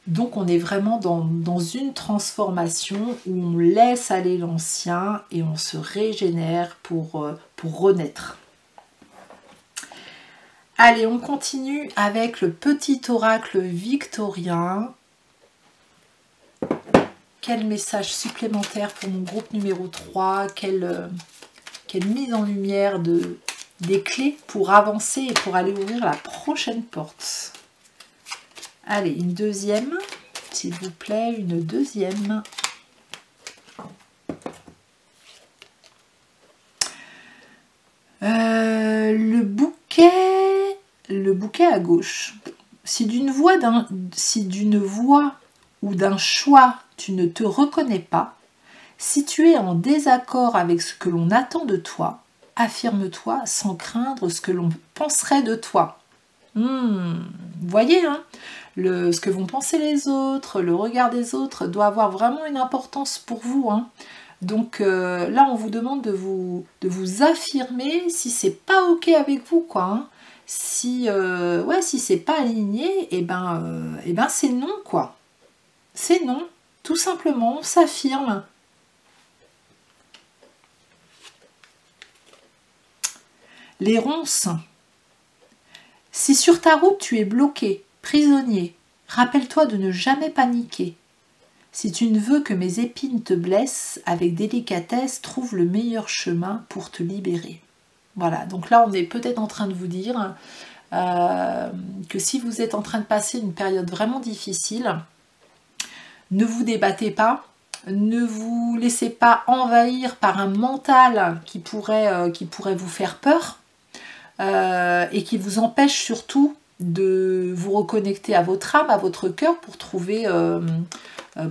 Donc, on est vraiment dans une transformation où on laisse aller l'ancien et on se régénère pour renaître. Allez, on continue avec le petit oracle victorien. Quel message supplémentaire pour mon groupe numéro 3, quelle mise en lumière des clés pour avancer et pour aller ouvrir la prochaine porte. Allez, une deuxième, s'il vous plaît, une deuxième. Le bouquet à gauche. Si d'une voix ou d'un choix tu ne te reconnais pas, Si tu es en désaccord avec ce que l'on attend de toi, affirme-toi sans craindre ce que l'on penserait de toi. Vous voyez, hein, ce que vont penser les autres, le regard des autres doit avoir vraiment une importance pour vous. Hein. Donc là, on vous demande de vous affirmer si c'est pas ok avec vous, quoi. Hein. Si c'est pas aligné, et ben c'est non, quoi. C'est non, tout simplement, on s'affirme. Les ronces. Si sur ta route tu es bloqué, prisonnier, rappelle-toi de ne jamais paniquer. Si tu ne veux que mes épines te blessent, avec délicatesse, trouve le meilleur chemin pour te libérer. Voilà, donc là on est peut-être en train de vous dire que si vous êtes en train de passer une période vraiment difficile, ne vous débattez pas, ne vous laissez pas envahir par un mental qui pourrait vous faire peur et qui vous empêche surtout de vous reconnecter à votre âme, à votre cœur pour trouver,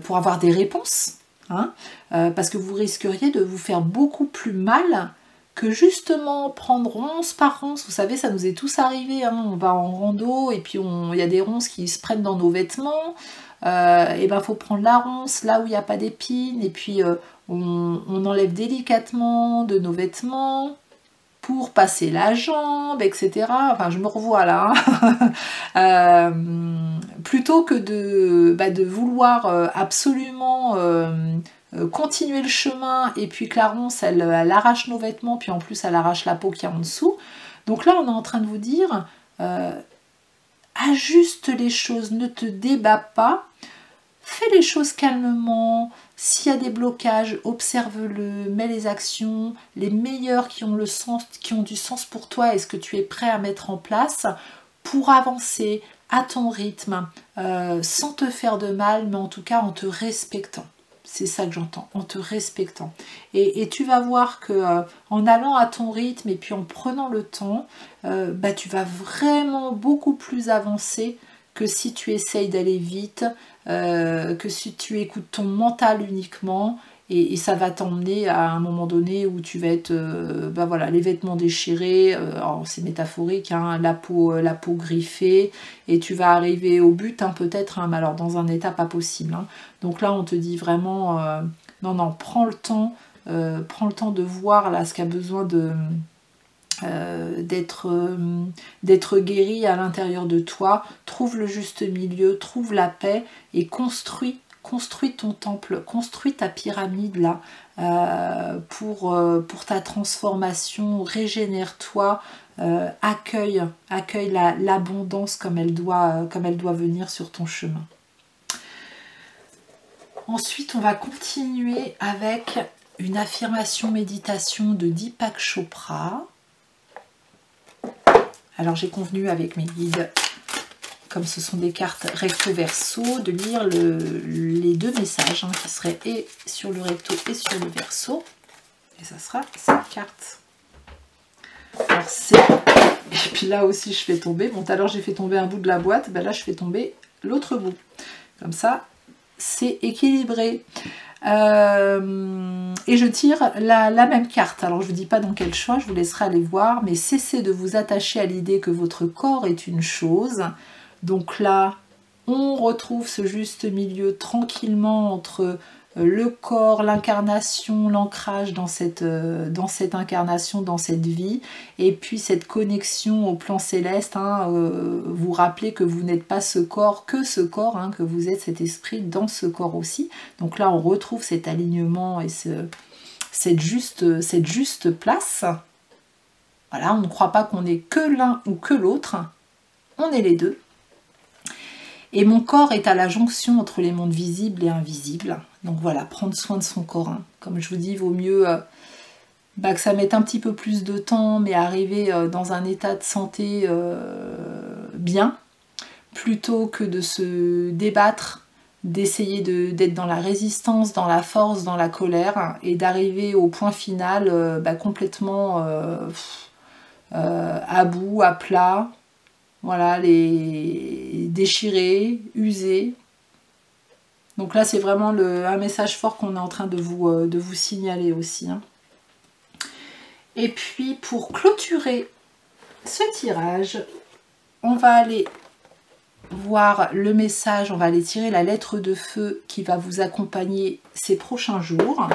pour avoir des réponses, hein, parce que vous risqueriez de vous faire beaucoup plus mal que justement prendre ronce par ronce. Vous savez, ça nous est tous arrivé, hein, on va en rando et puis il y a des ronces qui se prennent dans nos vêtements, et ben faut prendre la ronce là où il n'y a pas d'épines et puis on enlève délicatement de nos vêtements pour passer la jambe, etc. Enfin, je me revois là. Hein. Plutôt que de vouloir absolument continuer le chemin et puis que la ronce, elle arrache nos vêtements, puis en plus, elle arrache la peau qui est en dessous. Donc là, on est en train de vous dire, ajuste les choses, ne te débats pas, fais les choses calmement. S'il y a des blocages, observe-le, mets les actions, les meilleures qui ont du sens pour toi et ce que tu es prêt à mettre en place pour avancer à ton rythme, sans te faire de mal, mais en tout cas en te respectant. C'est ça que j'entends, en te respectant. Et tu vas voir que en allant à ton rythme et puis en prenant le temps, tu vas vraiment beaucoup plus avancer que si tu essayes d'aller vite, que si tu écoutes ton mental uniquement, et ça va t'emmener à un moment donné où tu vas être, les vêtements déchirés, c'est métaphorique, hein, la peau griffée, et tu vas arriver au but, hein, peut-être, hein, mais alors dans un état pas possible. Hein. Donc là, on te dit vraiment, non, prends le temps de voir là ce qu'a besoin d'être guéri à l'intérieur de toi, trouve le juste milieu, trouve la paix et construis ton temple, construis ta pyramide là pour ta transformation, régénère-toi, accueille l'abondance comme elle doit venir sur ton chemin. Ensuite, on va continuer avec une affirmation méditation de Deepak Chopra. Alors j'ai convenu avec mes guides, comme ce sont des cartes recto verso, de lire les deux messages, hein, qui seraient et sur le recto et sur le verso. Et ça sera cette carte. Alors c'est... Et puis là aussi je fais tomber, bon tout à l'heure j'ai fait tomber un bout de la boîte, ben là je fais tomber l'autre bout. Comme ça, c'est équilibré. Et je tire la même carte. Alors je ne vous dis pas dans quel choix, je vous laisserai aller voir, mais cessez de vous attacher à l'idée que votre corps est une chose. Donc là, on retrouve ce juste milieu tranquillement entre le corps, l'incarnation, l'ancrage dans cette incarnation, dans cette vie, et puis cette connexion au plan céleste. Hein, vous rappelez que vous n'êtes pas ce corps, hein, que vous êtes cet esprit dans ce corps aussi. Donc là, on retrouve cet alignement et cette juste place. Voilà, on ne croit pas qu'on est que l'un ou que l'autre, on est les deux. Et mon corps est à la jonction entre les mondes visibles et invisibles. Donc voilà, prendre soin de son corps. Hein. Comme je vous dis, il vaut mieux que ça mette un petit peu plus de temps, mais arriver dans un état de santé bien, plutôt que de se débattre, d'essayer d'être dans la résistance, dans la force, dans la colère, et d'arriver au point final complètement à bout, à plat. Voilà, les déchirés, usés. Donc là, c'est vraiment un message fort qu'on est en train de vous signaler aussi. Hein. Et puis, pour clôturer ce tirage, on va aller voir le message, on va aller tirer la lettre de feu qui va vous accompagner ces prochains jours.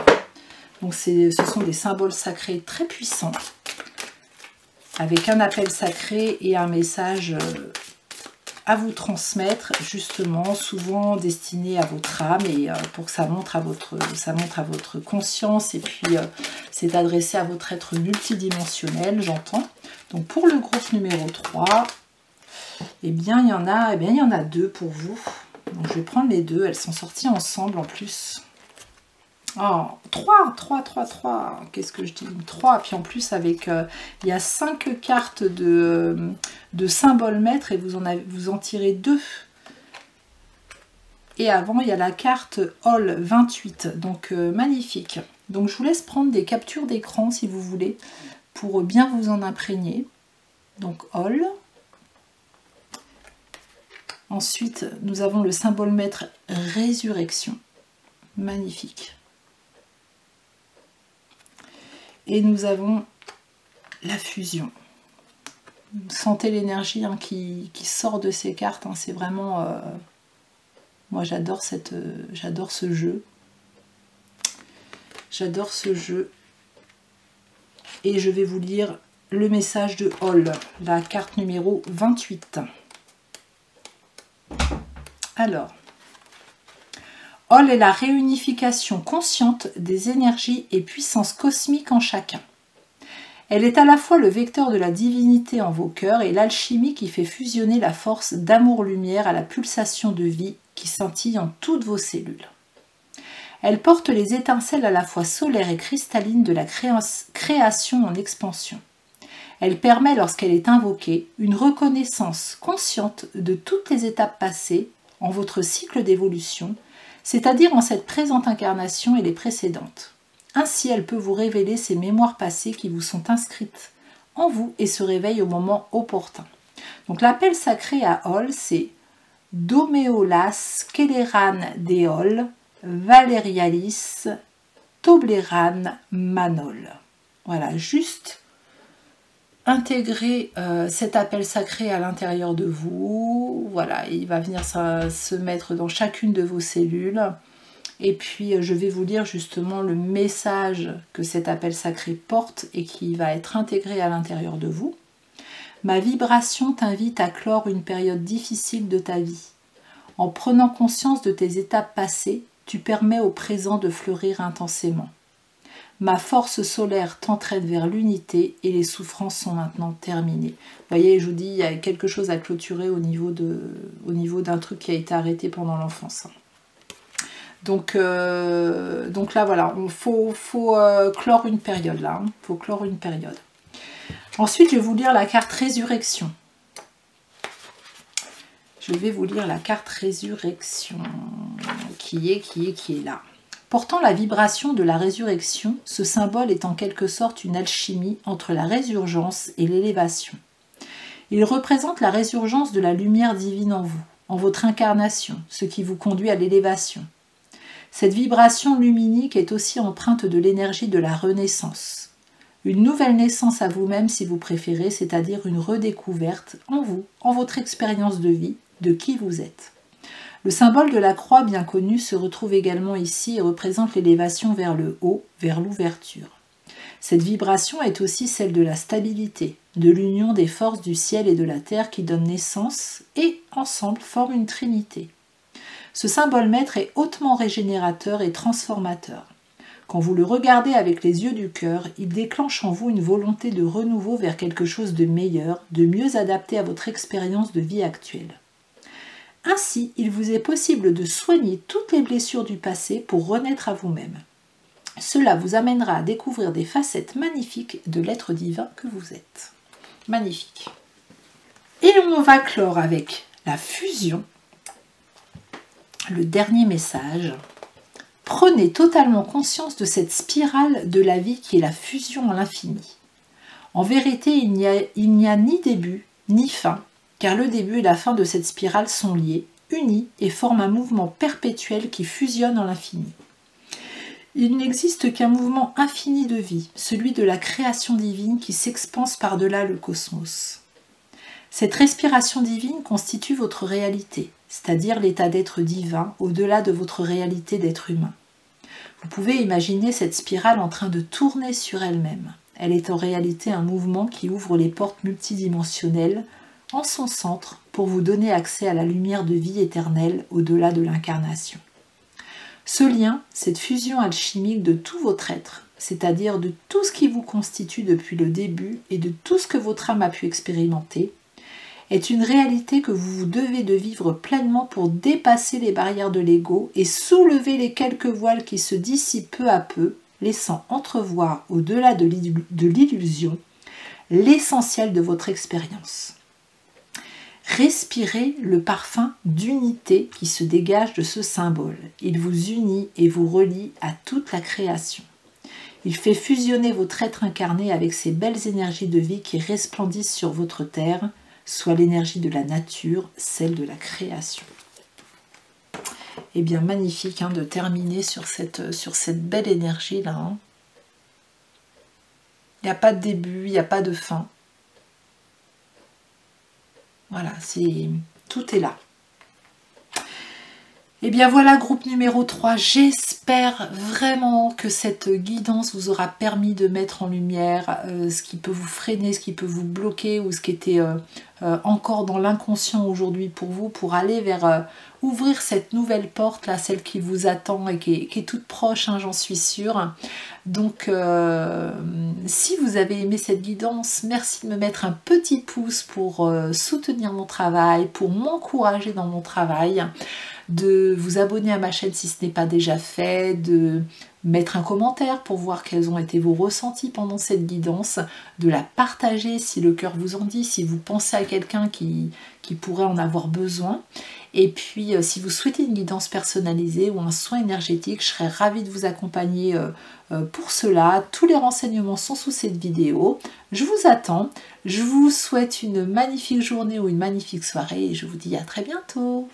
Donc ce sont des symboles sacrés très puissants, avec un appel sacré et un message à vous transmettre, justement, souvent destiné à votre âme et pour que ça montre à votre conscience, et puis c'est adressé à votre être multidimensionnel, j'entends. Donc pour le groupe numéro 3, eh bien il y en a 2 pour vous. Donc je vais prendre les 2, elles sont sorties ensemble en plus. Oh, 3, qu'est-ce que je dis, 3, puis en plus avec, il y a 5 cartes de symboles maîtres et vous en tirez 2. Et avant, il y a la carte All 28, donc magnifique. Donc je vous laisse prendre des captures d'écran si vous voulez, pour bien vous en imprégner. Donc All. Ensuite, nous avons le symbole maître Résurrection, magnifique. Et nous avons la fusion. Sentez l'énergie hein, qui sort de ces cartes. Hein, c'est vraiment... moi, j'adore ce jeu. J'adore ce jeu. Et je vais vous lire le message de All, la carte numéro 28. Alors... All est la réunification consciente des énergies et puissances cosmiques en chacun. Elle est à la fois le vecteur de la divinité en vos cœurs et l'alchimie qui fait fusionner la force d'amour-lumière à la pulsation de vie qui scintille en toutes vos cellules. Elle porte les étincelles à la fois solaires et cristallines de la création en expansion. Elle permet, lorsqu'elle est invoquée, une reconnaissance consciente de toutes les étapes passées en votre cycle d'évolution, c'est-à-dire en cette présente incarnation et les précédentes. Ainsi, elle peut vous révéler ces mémoires passées qui vous sont inscrites en vous et se réveillent au moment opportun. Donc l'appel sacré à All, c'est Doméolas Keleran Deol Valerialis Tobleran Manol. Voilà, juste intégrer cet appel sacré à l'intérieur de vous. Voilà, il va venir se mettre dans chacune de vos cellules. Et puis, je vais vous lire justement le message que cet appel sacré porte et qui va être intégré à l'intérieur de vous. Ma vibration t'invite à clore une période difficile de ta vie. En prenant conscience de tes étapes passées, tu permets au présent de fleurir intensément. Ma force solaire t'entraîne vers l'unité et les souffrances sont maintenant terminées. Vous voyez, je vous dis, il y a quelque chose à clôturer au niveau d'un truc qui a été arrêté pendant l'enfance. Donc là, voilà, il faut clore une période là. Il faut clore une période. Ensuite, je vais vous lire la carte Résurrection. Je vais vous lire la carte Résurrection qui est là. Portant la vibration de la résurrection, ce symbole est en quelque sorte une alchimie entre la résurgence et l'élévation. Il représente la résurgence de la lumière divine en vous, en votre incarnation, ce qui vous conduit à l'élévation. Cette vibration luminique est aussi empreinte de l'énergie de la renaissance. Une nouvelle naissance à vous-même si vous préférez, c'est-à-dire une redécouverte en vous, en votre expérience de vie, de qui vous êtes. Le symbole de la croix bien connu se retrouve également ici et représente l'élévation vers le haut, vers l'ouverture. Cette vibration est aussi celle de la stabilité, de l'union des forces du ciel et de la terre qui donnent naissance et, ensemble, forment une trinité. Ce symbole maître est hautement régénérateur et transformateur. Quand vous le regardez avec les yeux du cœur, il déclenche en vous une volonté de renouveau vers quelque chose de meilleur, de mieux adapté à votre expérience de vie actuelle. Ainsi, il vous est possible de soigner toutes les blessures du passé pour renaître à vous-même. Cela vous amènera à découvrir des facettes magnifiques de l'être divin que vous êtes. Magnifique. Et on va clore avec la fusion. Le dernier message. Prenez totalement conscience de cette spirale de la vie qui est la fusion à l'infini. En vérité, il n'y a ni début, ni fin, car le début et la fin de cette spirale sont liés, unis et forment un mouvement perpétuel qui fusionne en l'infini. Il n'existe qu'un mouvement infini de vie, celui de la création divine qui s'expanse par-delà le cosmos. Cette respiration divine constitue votre réalité, c'est-à-dire l'état d'être divin au-delà de votre réalité d'être humain. Vous pouvez imaginer cette spirale en train de tourner sur elle-même. Elle est en réalité un mouvement qui ouvre les portes multidimensionnelles en son centre pour vous donner accès à la lumière de vie éternelle au-delà de l'incarnation. Ce lien, cette fusion alchimique de tout votre être, c'est-à-dire de tout ce qui vous constitue depuis le début et de tout ce que votre âme a pu expérimenter, est une réalité que vous devez de vivre pleinement pour dépasser les barrières de l'ego et soulever les quelques voiles qui se dissipent peu à peu, laissant entrevoir au-delà de l'illusion l'essentiel de votre expérience. Respirez le parfum d'unité qui se dégage de ce symbole. Il vous unit et vous relie à toute la création. Il fait fusionner votre être incarné avec ces belles énergies de vie qui resplendissent sur votre terre, soit l'énergie de la nature, celle de la création. Eh bien, magnifique de terminer sur cette belle énergie-là. Il n'y a pas de début, il n'y a pas de fin. Voilà, tout est là. Et bien voilà, groupe numéro 3, j'espère vraiment que cette guidance vous aura permis de mettre en lumière ce qui peut vous freiner, ce qui peut vous bloquer ou ce qui était encore dans l'inconscient aujourd'hui pour vous, pour aller vers ouvrir cette nouvelle porte, là, celle qui vous attend et qui est toute proche, j'en suis sûre. Donc, si vous avez aimé cette guidance, merci de me mettre un petit pouce pour soutenir mon travail, pour m'encourager dans mon travail, de vous abonner à ma chaîne si ce n'est pas déjà fait, de mettre un commentaire pour voir quels ont été vos ressentis pendant cette guidance, de la partager si le cœur vous en dit, si vous pensez à quelqu'un qui pourrait en avoir besoin. Et puis, si vous souhaitez une guidance personnalisée ou un soin énergétique, je serais ravie de vous accompagner pour cela. Tous les renseignements sont sous cette vidéo. Je vous attends. Je vous souhaite une magnifique journée ou une magnifique soirée et je vous dis à très bientôt.